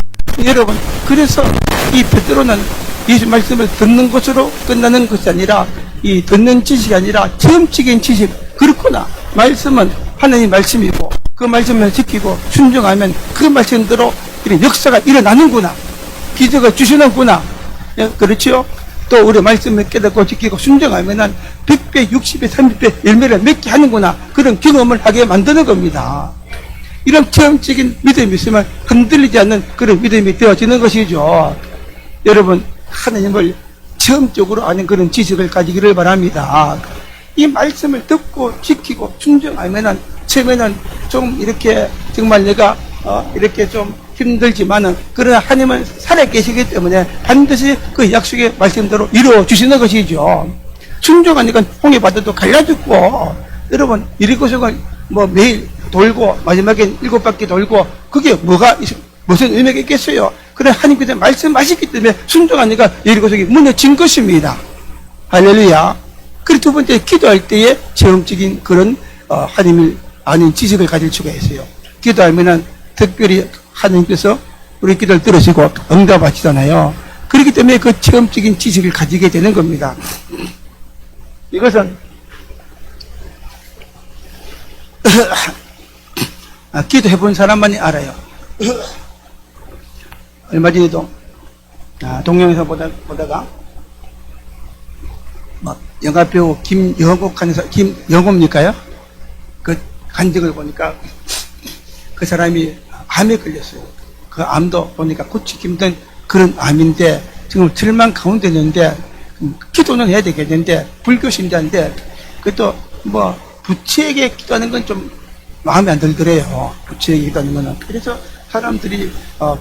Speaker 1: 여러분, 그래서 이 베드로는 이 말씀을 듣는 것으로 끝나는 것이 아니라 이 듣는 지식이 아니라 체험적인 지식. 그렇구나. 말씀은 하나님 말씀이고 그 말씀을 지키고 순종하면 그 말씀대로 이런 역사가 일어나는구나. 기적을 주시는구나. 그렇죠? 또 우리 말씀을 깨닫고 지키고 순종하면은 100배, 60배, 30배 열매를 맺게 하는구나. 그런 경험을 하게 만드는 겁니다. 이런 체험적인 믿음이 있으면 흔들리지 않는 그런 믿음이 되어지는 것이죠. 여러분, 하나님을 체험적으로 아는 그런 지식을 가지기를 바랍니다. 이 말씀을 듣고 지키고 순종하면은 처음에는 좀 이렇게 정말 내가 이렇게 좀 힘들지만은 그러나 하나님은 살아계시기 때문에 반드시 그 약속의 말씀대로 이루어 주시는 것이죠. 순종하니까 홍해 바다도 갈라졌고, 여러분 이리고성을 매일 돌고 마지막엔 7바퀴 돌고 그게 무슨 의미가 있겠어요? 그래 하나님께서 말씀하셨기 때문에 순종하니까 여리고성이 무너진 것입니다. 할렐루야. 그리고 두 번째, 기도할 때에 체험적인 그런 하나님을 아는 지식을 가질 수가 있어요. 기도하면은 특별히 하나님께서 우리 기도를 들으시고 응답하시잖아요. 그렇기 때문에 그 체험적인 지식을 가지게 되는 겁니다. 이것은 기도해본 사람만이 알아요. 얼마 전에도 동영에서 보다가 영화배우 김영옥 하는 사람, 김영옥입니까요? 그 간증을 보니까 그 사람이 암에 걸렸어요. 그 암도 보니까 고치기 힘든 그런 암인데 지금 절망 가운데 있는데 기도는 해야 되겠는데 불교 신자인데 그것도 부처에게 기도하는 건 좀 마음에 안 들더래요. 부처에게 기도하는 거는. 그래서 사람들이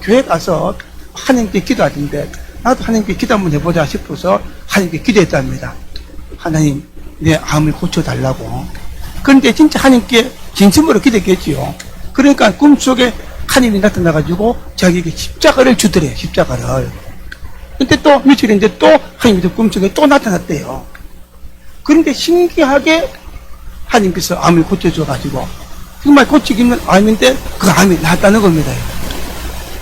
Speaker 1: 교회 가서 하나님께 기도하던데 나도 하나님께 기도 한번 해보자 싶어서 하나님께 기도했답니다. 하나님 내 암을 고쳐달라고. 그런데 진짜 하나님께 진심으로 기도했겠지요. 그러니까 꿈속에 하나님이 나타나가지고 자기에게 십자가를 주더래요. 십자가를. 근데 또 며칠인데 또 하나님이 꿈속에 또 나타났대요. 그런데 신기하게 하나님께서 암을 고쳐줘가지고 정말 고치기 힘든 암인데 그 암이 나았다는 겁니다.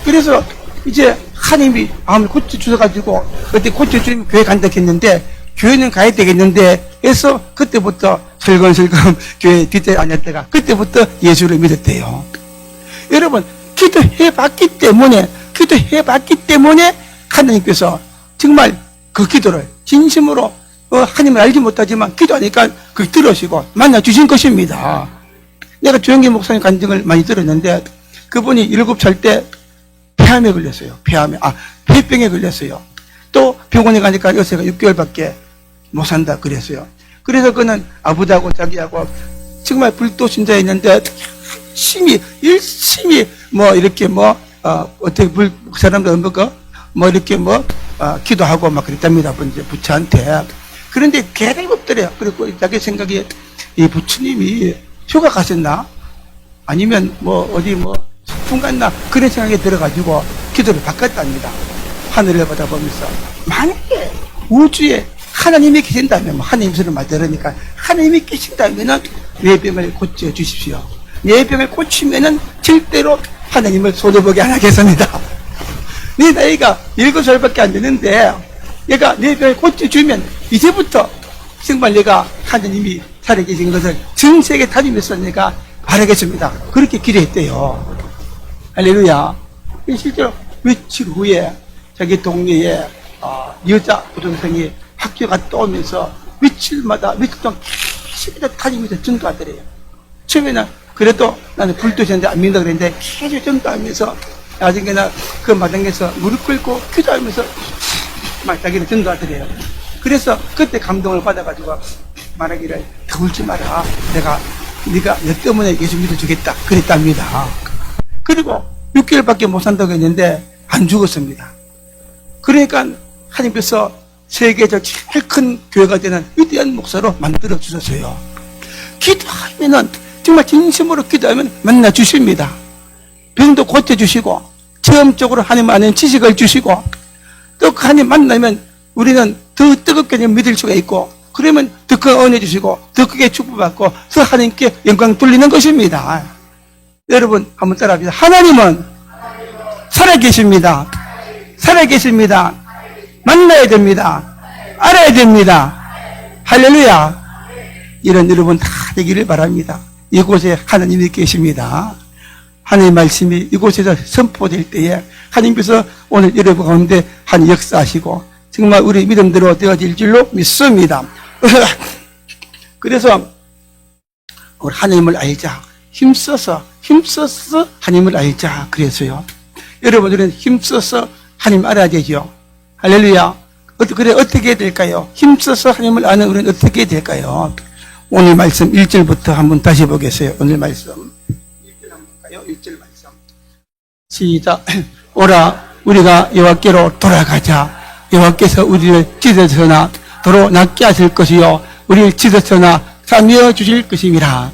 Speaker 1: 그래서 이제 하나님이 암을 고쳐주셔가지고 그때 고쳐주면 교회 간다 했는데 교회는 가야 되겠는데 해서 그때부터 설금설금 교회 뒷자리 앉았다가 그때부터 예수를 믿었대요. 여러분 기도해봤기 때문에 하나님께서 정말 그 기도를 진심으로 하나님을 알지 못하지만 기도하니까 그걸 들으시고 만나주신 것입니다. 내가 조영기 목사님 간증을 많이 들었는데 그분이 7살 때 폐암에 걸렸어요. 폐병에 걸렸어요. 또 병원에 가니까 여세가 6개월밖에 못 산다 그랬어요. 그래서 그는 아버지하고 자기하고 정말 불도 신자였는데 열심히 어떻게 사람들 이렇게 기도하고 막 그랬답니다. 부처한테. 그런데 대답이 없더래요. 그리고 자기 생각에 이 부처님이 휴가 가셨나? 아니면 어디 소풍 갔나? 그런 생각이 들어가지고 기도를 바꿨답니다. 하늘을 바라보면서 만약에 우주에 하나님이 계신다면 하나님 소리 말 들으니까 하나님이 계신다면은 내 병을 고쳐 주십시오. 내 병을 고치면은 절대로 하나님을 손해보게 안 하겠습니다. 내 나이가 7살밖에 안 되는데 얘가 내 병을 고쳐주면 이제부터 정말 내가 하나님이 살아계신 것을 전 세계 다니면서 내가 바라겠습니다. 그렇게 기도했대요. 할렐루야. 실제로 며칠 후에 자기 동네에 여자 고등생이 학교 갔다 오면서 며칠 동안 계속 다니면서 전도하더래요. 처음에는 그래도 나는 불도시한테 안 믿는다 그랬는데 계속 전도하면서 나중에는 그 마당에서 무릎 꿇고 기도하면서 막 자기를 전도하더래요. 그래서 그때 감동을 받아가지고 말하기를 더 울지 마라. 네가 내 때문에 예수 믿어주겠다. 그랬답니다. 그리고 6개월밖에 못 산다고 했는데 안 죽었습니다. 그러니까 하나님께서 세계에서 제일 큰 교회가 되는 위대한 목사로 만들어 주셨어요. 기도하면은 정말 진심으로 기도하면 만나 주십니다. 병도 고쳐 주시고 체험적으로 하나님 아는 지식을 주시고 또 그 하나님 만나면 우리는 더 뜨겁게 믿을 수가 있고 그러면 더 큰 은혜 주시고 더 크게 축복받고 더 하나님께 영광 돌리는 것입니다. 여러분 한번 따라합시다. 하나님은 살아계십니다. 살아계십니다. 만나야 됩니다. 알아야 됩니다. 할렐루야. 이런 여러분 다 되기를 바랍니다. 이곳에 하나님이 계십니다. 하나님의 말씀이 이곳에서 선포될 때에 하나님께서 오늘 여러분 가운데 한 역사하시고 정말 우리 믿음대로 되어질 줄로 믿습니다. 그래서 우리 하나님을 알자. 힘써서 하나님을 알자. 그래서요. 여러분들은 힘써서 하나님 알아야 되죠. 할렐루야. 어떻게 해야 될까요? 힘써서 하나님을 아는 우리는 어떻게 해야 될까요? 오늘 말씀 1절부터 한번 다시 보겠어요. 오늘 말씀 1절 한번 볼까요? 1절 말씀 시작. 오라 우리가 여호와께로 돌아가자. 여호와께서 우리를 찢어서나 도로 낫게 하실 것이요 우리를 찢어서나 사며 주실 것임이라.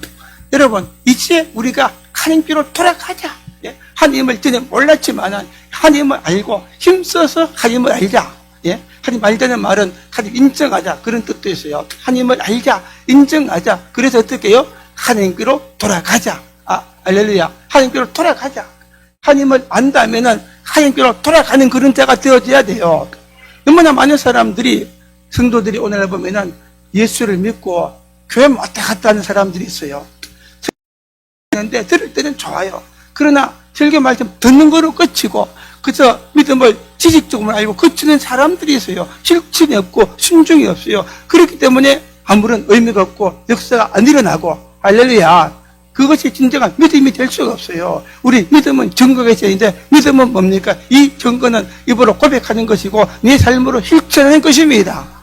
Speaker 1: 여러분 이제 우리가 하나님께로 돌아가자. 하나님을 전에 몰랐지만 하나님을 알고 힘써서 하나님을 알자. 하나님 알자는 말은 하나님 인정하자 그런 뜻도 있어요. 하나님을 알자 인정하자. 그래서 어떻게 해요? 하나님께로 돌아가자. 할렐루야. 하나님께로 돌아가자. 하나님을 안다면은 하나님께로 돌아가는 그런 자가 되어져야 돼요. 얼마나 많은 사람들이, 성도들이 오늘날 보면은 예수를 믿고 교회 왔다 갔다 하는 사람들이 있어요. 근데 들을 때는 좋아요. 그러나 설교 말씀 듣는 거로 끝이고, 그래서 믿음을 지식적으로 알고 그치는 사람들이 있어요. 실천이 없고 순종이 없어요. 그렇기 때문에 아무런 의미가 없고 역사가 안 일어나고, 할렐루야. 그것이 진정한 믿음이 될 수가 없어요. 우리 믿음은 증거가 있어야 되는데, 믿음은 뭡니까? 이 증거는 입으로 고백하는 것이고 내 삶으로 실천하는 것입니다.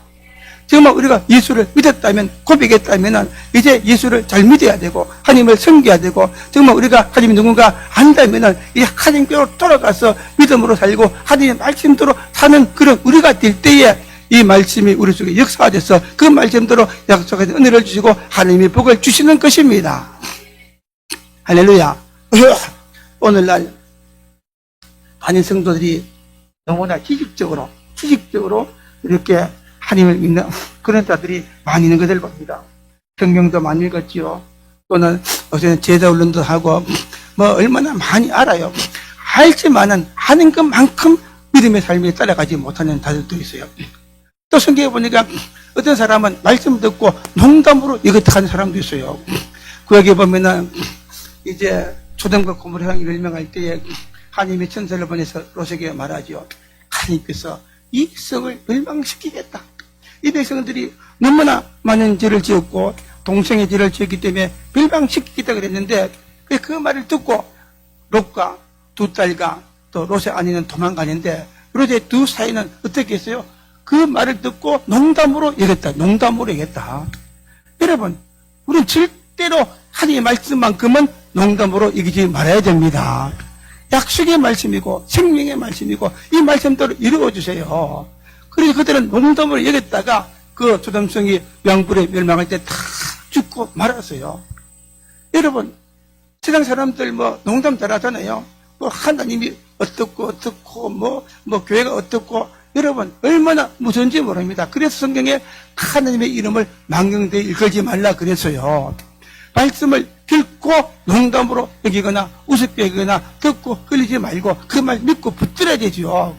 Speaker 1: 정말 우리가 예수를 믿었다면, 고백했다면 이제 예수를 잘 믿어야 되고 하나님을 섬겨야 되고, 정말 우리가 하나님이 누군가 안다면 이제 하나님께로 돌아가서 믿음으로 살고 하나님의 말씀대로 사는 그런 우리가 될 때에 이 말씀이 우리 속에 역사돼서 그 말씀대로 약속하신 은혜를 주시고 하나님의 복을 주시는 것입니다. 할렐루야. 오늘날 많은 성도들이 너무나 지식적으로 이렇게 하나님을 믿는 그런 자들이 많이 있는 것을 봅니다. 성경도 많이 읽었지요. 또는 요새는 제자훈련도 하고 뭐 얼마나 많이 알아요. 알지만은 아는 것만큼 믿음의 삶에 따라가지 못하는 자들도 있어요. 또 성경에 보니까 어떤 사람은 말씀 듣고 농담으로 이것도 하는 사람도 있어요. 구약에 보면은 이제 초등과 고모를 멸망할 때에 하나님의 천사를 보내서 롯에게 말하죠. 하나님께서 이 백성을 멸망시키겠다. 이 백성들이 너무나 많은 죄를 지었고 동생의 죄를 지었기 때문에 멸망시키겠다 그랬는데, 그 말을 듣고 롯과 두 딸과 또 롯의 아내는 도망가는데, 롯의 두 사이는 어떻게 했어요? 그 말을 듣고 농담으로 얘기했다. 여러분, 우리는 절대로 하나님의 말씀만큼은 농담으로 이기지 말아야 됩니다. 약속의 말씀이고 생명의 말씀이고 이 말씀대로 이루어주세요. 그래서 그들은 농담으로 여겼다가 그 소돔성이 양불에 멸망할 때 다 죽고 말았어요. 여러분, 세상 사람들 뭐 농담 잘하잖아요. 뭐 하나님이 어떻고 뭐 교회가 어떻고, 여러분 얼마나 무서운지 모릅니다. 그래서 성경에 하나님의 이름을 망령되이 일컬지 말라 그랬어요. 말씀을 결코 농담으로 여기거나 우습게 여기거나 듣고 끌리지 말고 그 말 믿고 붙들어야 되죠.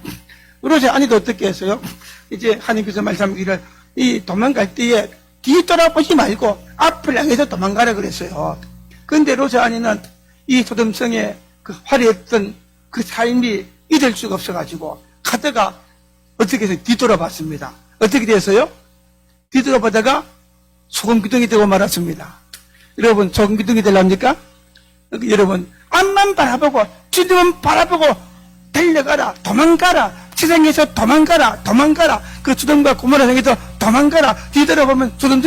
Speaker 1: 롯의 아내도 어떻게 했어요? 이제 하나님께서 말씀하기를 이 도망갈 때에 뒤돌아보지 말고 앞을 향해서 도망가라 그랬어요. 그런데 롯의 아내는 이 소돔성의 그 화려했던 그 삶이 잊을 수가 없어가지고 가다가 어떻게 해서 뒤돌아봤습니다. 어떻게 됐어요? 뒤돌아보다가 소금 기둥이 되고 말았습니다. 여러분, 소금 기둥이 되랍니까? 여러분, 앞만 바라보고 주님은 바라보고 달려가라, 도망가라. 세상에서 도망가라. 그 소돔과 고모라 성에서 도망가라. 뒤돌아보면 소돔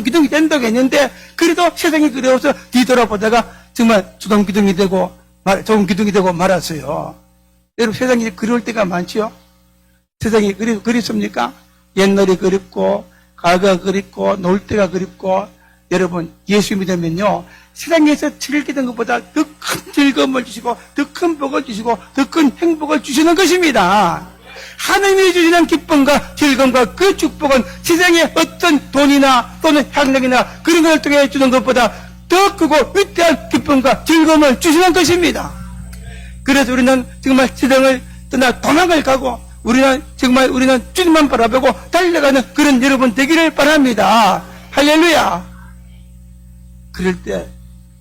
Speaker 1: 기둥이 된다고 했는데, 그래도 세상이 그리워서 뒤돌아보다가 정말 소돔 기둥이 되고 말았어요. 여러분, 세상이 그리울 때가 많지요? 세상이 그립습니까? 옛날이 그립고 과거가 그립고 놀 때가 그립고. 여러분, 예수 믿으면요, 세상에서 즐기던 것보다 더 큰 즐거움을 주시고 더 큰 복을 주시고 더 큰 행복을 주시는 것입니다. 하나님이 주시는 기쁨과 즐거움과 그 축복은 세상의 어떤 돈이나 또는 향락이나 그런 걸 통해 주는 것보다 더 크고 위대한 기쁨과 즐거움을 주시는 것입니다. 그래서 우리는 정말 세상을 떠나 도망을 가고 우리는 주님만 바라보고 달려가는 그런 여러분 되기를 바랍니다. 할렐루야. 그럴 때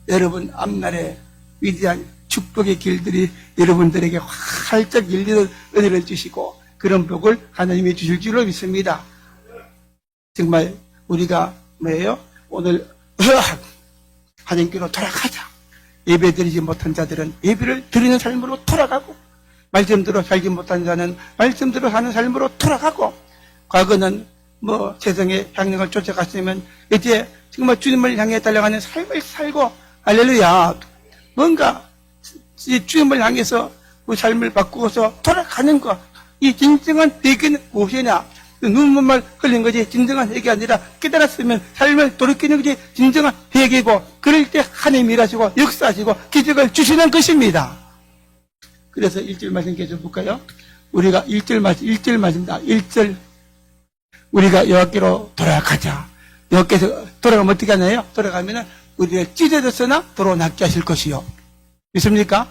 Speaker 1: 여러분 앞날에 위대한 축복의 길들이 여러분들에게 활짝 열리는 은혜를 주시고 그런 복을 하나님이 주실 줄로 믿습니다. 정말 우리가 오늘 하나님께로 돌아가자. 예배 드리지 못한 자들은 예배를 드리는 삶으로 돌아가고, 말씀대로 살지 못한 자는 말씀대로 사는 삶으로 돌아가고, 과거는 세상의 향락을 쫓아갔으면 이제 정말 주님을 향해 달려가는 삶을 살고, 할렐루야. 뭔가 주님을 향해서 그 삶을 바꾸어서 돌아가는 것, 이 진정한 회개는 무엇이냐? 눈물만 흘린 것이 진정한 회개가 아니라 깨달았으면 삶을 돌이키는 것이 진정한 회개고, 그럴 때 하나님이 일하시고 역사하시고 기적을 주시는 것입니다. 그래서 1절 말씀 계속 볼까요? 우리가 1절 말씀입니다. 1절 우리가 여호와께로 돌아가자. 여호와께서 돌아가면 어떻게 하나요? 돌아가면은 우리를 찢어졌으나 도로 낫게 하실 것이요. 믿습니까?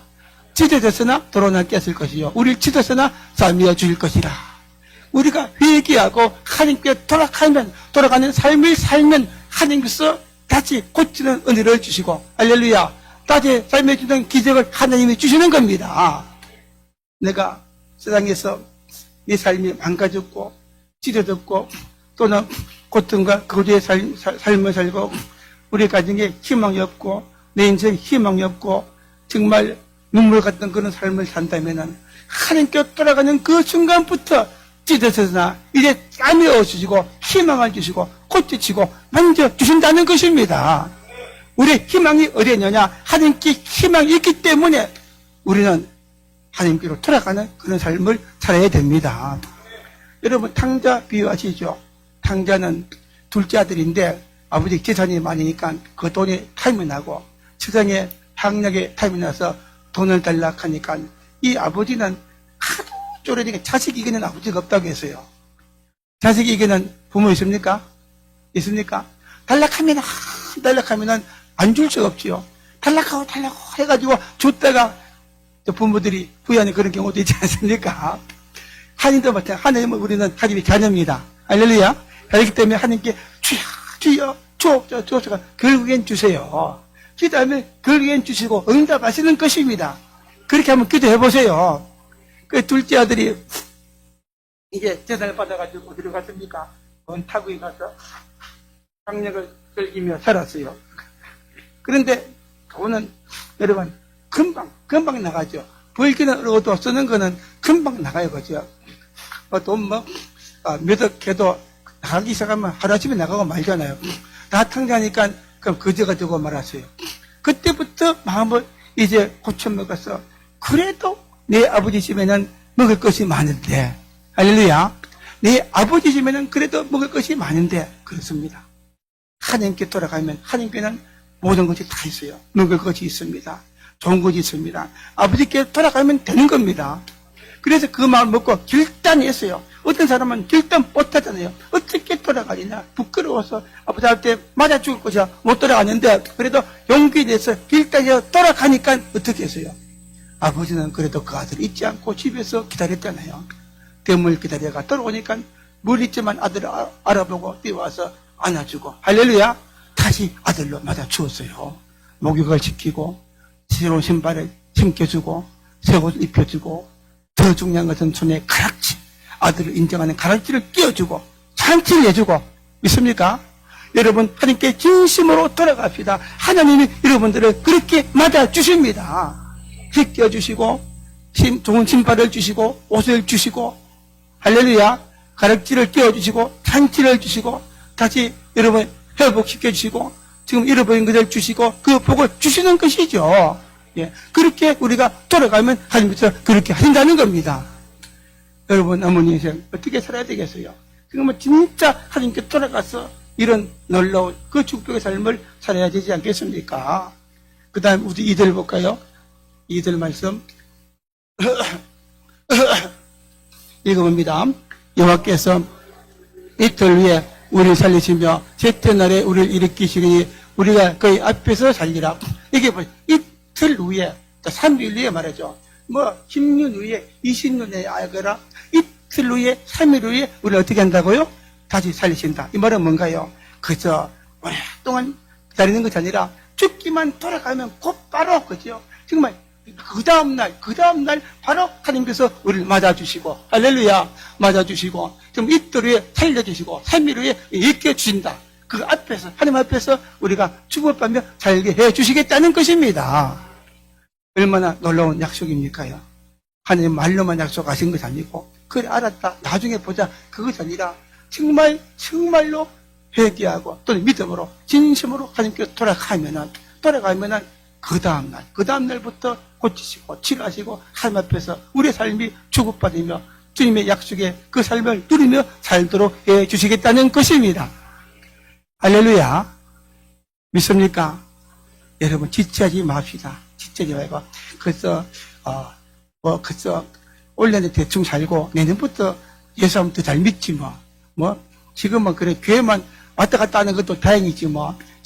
Speaker 1: 찢어졌으나 도로나 깼을 것이요. 우리를 찢었으나 싸매어 주실 것이라. 우리가 회개하고 하나님께 돌아가는 삶을 살면 하나님께서 다시 고치는 은혜를 주시고, 할렐루야, 다시 삶에 주는 기적을 하나님이 주시는 겁니다. 내가 세상에서 내 삶이 망가졌고 찢어졌고 또는 고통과 거리의 삶을 살고 우리 가정에 희망이 없고 내 인생에 희망이 없고 정말 눈물 같은 그런 삶을 산다면 하나님께 돌아가는 그 순간부터 찢어져서나 이제 싸매어 주시고 희망을 주시고 고치시고 만져주신다는 것입니다. 우리의 희망이 어디 있느냐? 하나님께 희망이 있기 때문에 우리는 하나님께로 돌아가는 그런 삶을 살아야 됩니다. 여러분, 탕자 비유하시죠? 탕자는 둘째 아들인데 아버지 재산이 많으니까 그 돈이 탐이 나고 세상에 학력에 탐이 나서 돈을 달라 하니까 이 아버지는 하도 쪼르니까 자식이 이기는 아버지가 없다고 했어요. 자식이 이기는 부모 있습니까? 있습니까? 달락하면 안 줄 수가 없지요. 달락하고 해가지고 줬다가 부모들이 후회하는 그런 경우도 있지 않습니까? 하나님도 마찬가지. 하나님은 우리는 하나님의 자녀입니다. 할렐루야. 그렇기 때문에 하나님께 주여 주옵소서 결국엔 주세요. 기도하면 결국엔 주시고 응답하시는 것입니다. 그렇게 한번 기도해 보세요. 그 둘째 아들이 이제 재산을 받아가지고 어디로 갔습니까? 타국에 가서 학력을 즐기며 살았어요. 그런데 돈은 여러분 금방 나가죠. 벌기는 어려워도 쓰는 거는 금방 나가요, 그죠? 돈 몇 억 해도 나가기 시작하면 하루아침에 나가고 말잖아요. 다 탕자니까 그럼 거지가 되고 말았어요. 그때부터 마음을 이제 고쳐먹어서 그래도 내 아버지 집에는 먹을 것이 많은데, 할렐루야. 내 아버지 집에는 그래도 먹을 것이 많은데, 그렇습니다. 하나님께 돌아가면 하나님께는 모든 것이 다 있어요. 먹을 것이 있습니다. 좋은 것이 있습니다. 아버지께 돌아가면 되는 겁니다. 그래서 그 마음을 먹고 결단했어요. 어떤 사람은 결단 못하잖아요. 어떻게 돌아가느냐. 부끄러워서 아버지한테 맞아 죽을 것이야. 못 돌아가는데 그래도 용기 내서 결단해서 돌아가니까 어떻게 했어요? 아버지는 그래도 그 아들 잊지 않고 집에서 기다렸잖아요. 대물 기다려가 돌아오니까 물 있지만 아들을 알아보고 뛰어와서 안아주고 할렐루야. 다시 아들로 맞아 주었어요. 목욕을 시키고 새로운 신발을 신겨주고 새 옷을 입혀주고 더 중요한 것은 손에 가락지, 아들을 인정하는 가락지를 끼워주고 잔치를 해주고, 믿습니까? 여러분, 하나님께 진심으로 돌아갑시다. 하나님이 여러분들을 그렇게 맞아주십니다. 씻겨주시고 좋은 신발을 주시고 옷을 주시고 할렐루야, 가락지를 끼워주시고 잔치를 주시고 다시 여러분 회복시켜주시고 지금 잃어버린 것을 주시고 그 복을 주시는 것이죠. 예, 그렇게 우리가 돌아가면 하나님께서 그렇게 하신다는 겁니다. 여러분, 어머니 인생 어떻게 살아야 되겠어요? 지금은 진짜 하나님께 돌아가서 이런 놀라운 그 축복의 삶을 살아야 되지 않겠습니까? 그 다음 우리 2절 볼까요? 2절 말씀 읽어봅니다. 여호와께서 이틀 후에 우리를 살리시며 셋째 날에 우리를 일으키시니 우리가 그의 앞에서 살리라. 이게 뭐 이틀 후에 3일 후에 말하죠. 10년 후에 20년 후에 알거라. 이틀 후에 3일 후에 우리를 어떻게 한다고요? 다시 살리신다. 이 말은 뭔가요? 그저 오랫동안 기다리는 것이 아니라 죽기만 돌아가면 곧바로 그죠? 정말 그 다음날 바로 하나님께서 우리를 맞아주시고 할렐루야 맞아주시고 좀 이틀 후에 살려주시고 3일 후에 일깨주신다. 그 앞에서 하나님 앞에서 우리가 축복받며 살게 해주시겠다는 것입니다. 얼마나 놀라운 약속입니까요? 하나님 말로만 약속하신 것이 아니고 그래 알았다 나중에 보자 그것이 아니라 정말로 회개하고 또는 믿음으로 진심으로 하나님께 돌아가면은 그 다음날부터 고치시고 치료하시고 하나님 앞에서 우리의 삶이 축복받으며 주님의 약속에 그 삶을 누리며 살도록 해주시겠다는 것입니다. 할렐루야. 믿습니까? 여러분 지체하지 맙시다. 지체하지 말고 그래서 올해는 대충 살고 내년부터 예수님도 잘 믿지 지금은 그래 교회만 왔다 갔다 하는 것도 다행이지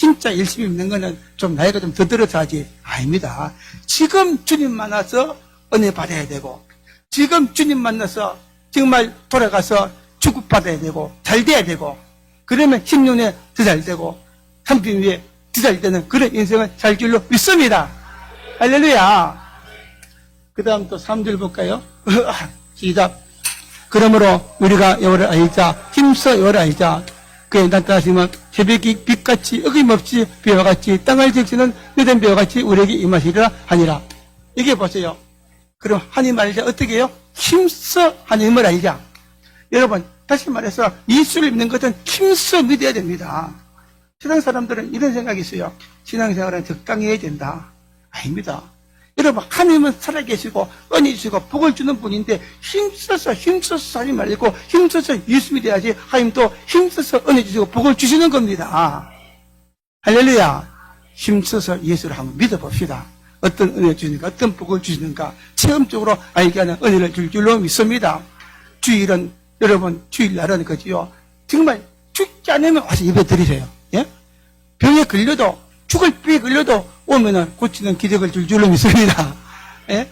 Speaker 1: 진짜 열심히 믿는 거는 좀 나이가 좀 더 들어서 하지. 아닙니다. 지금 주님 만나서 은혜 받아야 되고, 지금 주님 만나서 정말 돌아가서 축복받아야 되고, 잘 돼야 되고, 그러면 10년에 더 잘 되고, 30년 후에 더 잘 되는 그런 인생을 살 줄로 믿습니다. 할렐루야. 그 다음 또 3절 볼까요? 시작. 그러므로 우리가 여호와를 알자, 힘써 여호와를 알자. 그에 나타나시면 새벽이 빛같이 어김없이 비와 같이 땅을 적시는 늦은 비와 같이 우리에게 임하시리라 하니라. 이게 보세요. 그럼 하나님 알자 어떻게 해요? 힘써 하나님을 알자. 여러분 다시 말해서 예수를 믿는 것은 힘써 믿어야 됩니다. 세상 사람들은 이런 생각이 있어요. 신앙생활은 적당히 해야 된다. 아닙니다. 여러분 하나님은 살아계시고 은혜 주시고 복을 주는 분인데 힘써서 하지 말고 힘써서 예수 믿어야지. 하나님도 힘써서 은혜 주시고 복을 주시는 겁니다. 할렐루야. 힘써서 예수를 한번 믿어봅시다. 어떤 은혜 주시는가, 어떤 복을 주시는가 체험적으로 알게 하는 은혜를 줄 줄로 믿습니다. 주일은 여러분 주일날은 그지요. 정말 죽지 않으면 와서 예배 드리세요. 예? 병에 걸려도 죽을 병에 걸려도 오면은 고치는 기적을 줄 줄로 믿습니다. 예?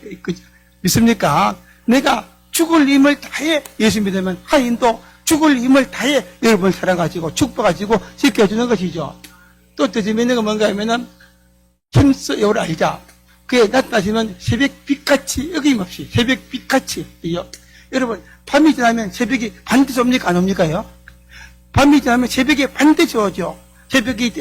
Speaker 1: 믿습니까? 내가 죽을 힘을 다해 예수 믿으면 하나님도 죽을 힘을 다해 여러분을 사랑하시고 축복하시고 지켜주는 것이죠. 또 재미있는 건 뭔가 하면은 힘써 여호와를 알자. 그에 나타나시면 새벽 빛같이 어김없이 새벽 빛같이. 여러분 밤이 지나면 새벽이 반드시 옵니까 안 옵니까요? 밤이 지나면 새벽이 반드시 오죠. 새벽이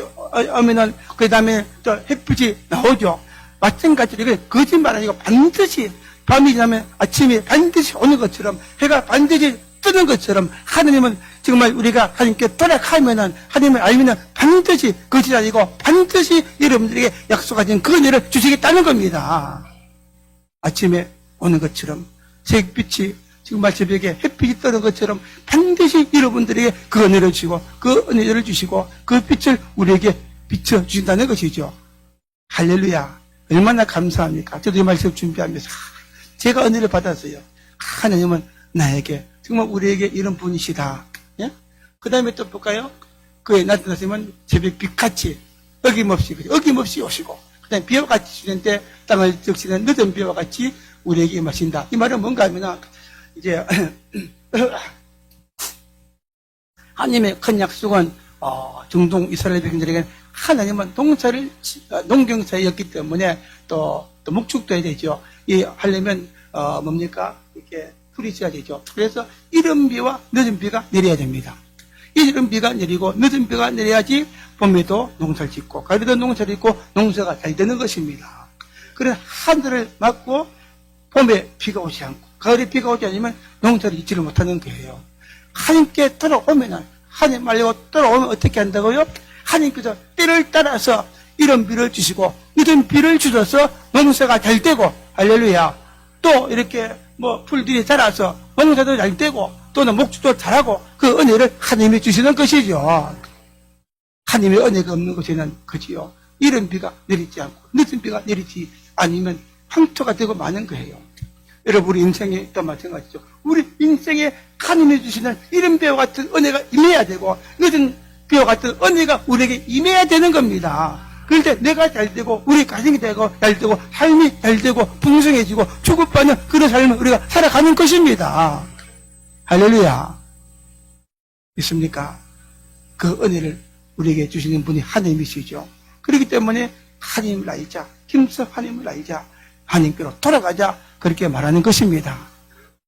Speaker 1: 오면은 그 다음에 또 햇빛이 나오죠. 마찬가지로 이게 거짓말 아니고 반드시 밤이 지나면 아침이 반드시 오는 것처럼 해가 반드시 뜨는 것처럼 하느님은 정말 우리가 하나님께 돌아가면은 하나님을 알면은 반드시 거짓 아니고 반드시 여러분들에게 약속하신 그 은혜를 주시겠다는 겁니다. 아침에 오는 것처럼 새빛이 정말 새벽에 햇빛이 뜨는 것처럼 반드시 여러분들에게 그 은혜를 주시고 그 은혜를 주시고 그 빛을 우리에게 비춰주신다는 것이죠. 할렐루야. 얼마나 감사합니까? 저도 이 말씀 준비하면서 제가 은혜를 받았어요. 하나님은 나에게 정말 우리에게 이런 분이시다. 예? 그 다음에 또 볼까요? 그에 나타나시면 새벽 빛같이 어김없이 오시고 그 다음에 비와 같이 주는데 땅을 적시는 늦은 비와 같이 우리에게 임하신다. 이 말은 뭔가 하면 이제 하나님의 큰 약속은 중동 이스라엘 백성들에게 하나님은 농경사였기 때문에 또 목축도 해야 되죠. 이 하려면 뭡니까? 이렇게 풀이 져야 되죠. 그래서 이른 비와 늦은 비가 내려야 됩니다. 이른 비가 내리고 늦은 비가 내려야지 봄에도 농사를 짓고 가을에도 농사를 짓고 농사가 잘 되는 것입니다. 그런 하늘을 막고 봄에 비가 오지 않고 가을에 비가 오지 않으면 농사를 짓지를 못하는 거예요. 하나님께 돌아오면 하나님 말고 돌아오면 어떻게 한다고요? 하나님께서 때를 따라서 이런 비를 주시고 늦은 비를 주셔서 농사가 잘 되고 할렐루야. 또 이렇게 풀들이 자라서 농사도 잘 되고 또는 목축도 잘하고 그 은혜를 하나님이 주시는 것이죠. 하나님의 은혜가 없는 것에는 그지요. 이른 비가 내리지 않고 늦은 비가 내리지 않으면 황토가 되고 마는 거예요. 여러분 우리 인생에 또 마찬가지죠. 우리 인생에 하나님이 주시는 이른 비와 같은 은혜가 임해야 되고 늦은 비와 같은 은혜가 우리에게 임해야 되는 겁니다. 그런데 내가 잘 되고 우리 가정이 되고 잘 되고 삶이 잘 되고 풍성해지고 축복받는 그런 삶을 우리가 살아가는 것입니다. 할렐루야. 믿습니까? 그 은혜를 우리에게 주시는 분이 하나님이시죠. 그렇기 때문에 하나님을 알자. 힘써 하나님을 알자. 하나님께로 돌아가자. 그렇게 말하는 것입니다.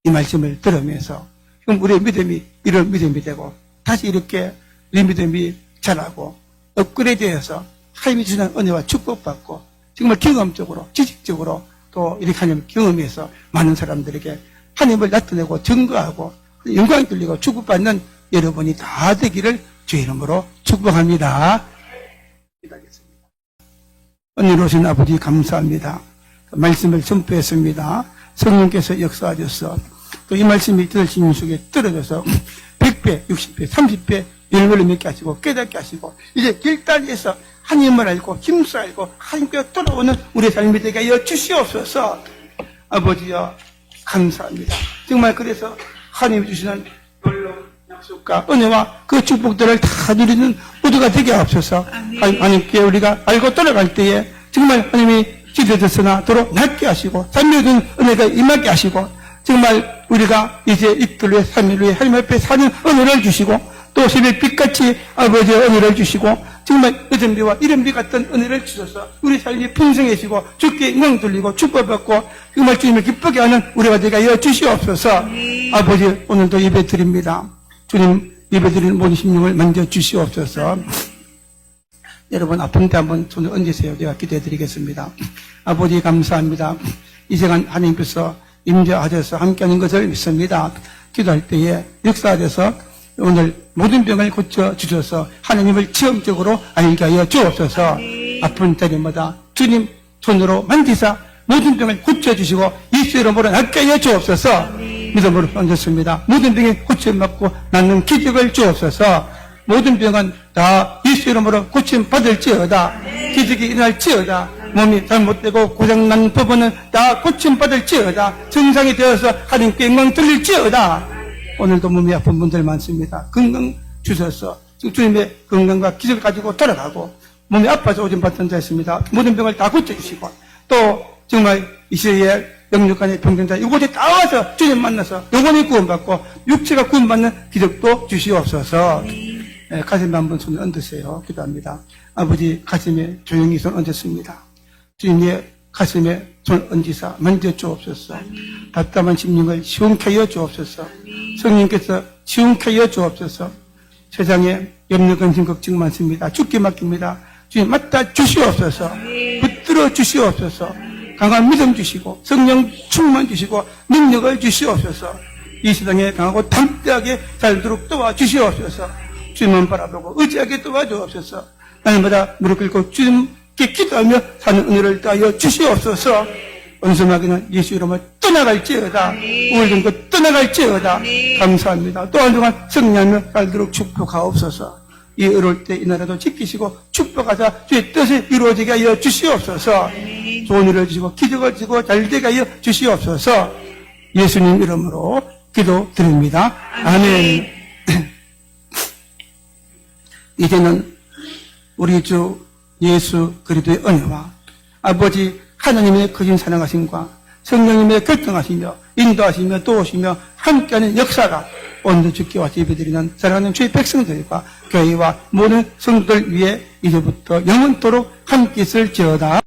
Speaker 1: 이 말씀을 들으면서 지금 우리의 믿음이 이런 믿음이 되고 다시 이렇게 우리 믿음이 자라고 업그레이드해서 하나님이 주시는 은혜와 축복받고 정말 경험적으로 지식적으로 또 이렇게 하나님 경험해서 많은 사람들에게 하나님을 나타내고 증거하고 영광 돌리고 축복받는 여러분이 다 되기를 주의 이름으로 축복합니다. 기도하겠습니다. 은혜로우신 아버지 감사합니다. 말씀을 선포했습니다. 성령께서 역사하셔서 또 이 말씀이 들으신 속에 떨어져서 100배, 60배, 30배 열매를 맺게 하시고 깨닫게 하시고 이제 길다리에서 하나님을 알고 힘써 알고 하나님께 돌아오는 우리의 삶이 되게 하여 주시옵소서. 아버지여 감사합니다. 정말 그래서 하나님이 주시는 놀라운 약속과 은혜와 그 축복들을 다 누리는 모두가 되게 하옵소서. 하나님께 우리가 알고 돌아갈 때에 정말 하나님이 지도졌으나 도로 낫게 하시고 삶에든 은혜가 임하게 하시고 정말 우리가 이제 이틀 후에 3일 후에 하나님 앞에 사는 은혜를 주시고 또 새벽빛같이 아버지의 은혜를 주시고 정말 여전비와 이른비 같은 은혜를 주셔서 우리 삶이 풍성해지고 주께 영광 돌리고 축복받고 정말 주님을 기쁘게 하는 우리가 되게 하여 주시옵소서. 아버지 오늘도 예배 드립니다. 주님 예배 드리는 모든 심령을 만져 주시옵소서. 여러분 아픈데 한번 손을 얹으세요. 제가 기도해 드리겠습니다. 아버지 감사합니다. 이 시간 하나님께서 임재하셔서 함께하는 것을 믿습니다. 기도할 때에 역사하셔서 오늘 모든 병을 고쳐주셔서 하나님을 체험적으로 알게 하여 주옵소서. 아픈 때마다 주님 손으로 만지사 모든 병을 고쳐주시고 예수 이름으로 낫게 하여 주옵소서. 믿음으로 얹었습니다. 모든 병이 고침받고 낫는 기적을 주옵소서. 모든 병은 다 예수 이름으로 고침받을지어다. 기적이 일어날지어다. 몸이 잘못되고 고장난 부분은 다 고침받을지어다. 정상이 되어서 하나님께 영광 돌릴지어다. 오늘도 몸이 아픈 분들 많습니다. 건강 주셔서 주님의 건강과 기적을 가지고 돌아가고 몸이 아파서 오줌 받던 자 있습니다. 모든 병을 다 고쳐주시고 또 정말 이 시대에 영육간의 병든자 이곳에 다 와서 주님 만나서 영혼이 구원받고 육체가 구원받는 기적도 주시옵소서. 네, 가슴에 한번 손을 얹으세요. 기도합니다. 아버지 가슴에 조용히 손 얹었습니다. 주님의 가슴에 손 얹으사 만져 주옵소서. 답답한 심령을 시원케 하여 주옵소서. 성령께서 시원케 하여 주옵소서. 세상에 염려 근심 걱정 많습니다. 죽게 맡깁니다. 주님 맡아 주시옵소서. 붙들어 주시옵소서. 강한 믿음 주시고 성령 충만 주시고 능력을 주시옵소서. 이 세상에 강하고 담대하게 살도록 도와주시옵소서. 주님만 바라보고 의지하게 도와주옵소서. 날마다 무릎 꿇고 주님께 기도하며 사는 은혜를 따여 주시옵소서. 원수마귀는 예수 이름을 떠나갈지어다. 우울된 것 떠나갈지어다. 감사합니다. 또 한동안 승리하며 살도록 축복하옵소서. 이 어려울 때 이 나라도 지키시고 축복하사 주의 뜻이 이루어지게 하여 주시옵소서. 좋은 일을 주시고 기적을 주시고 잘되게 하여 주시옵소서. 예수님 이름으로 기도드립니다. 아멘. 이제는 우리 주 예수 그리스도의 은혜와 아버지 하나님의 크신 사랑하심과 성령님의 결정하시며 인도하시며 도우시며 함께하는 역사가 오늘도 주께 와서 예배드리는 사랑하는 주의 백성들과 교회와 모든 성도들 위해 이제부터 영원토록 함께 있을지어다.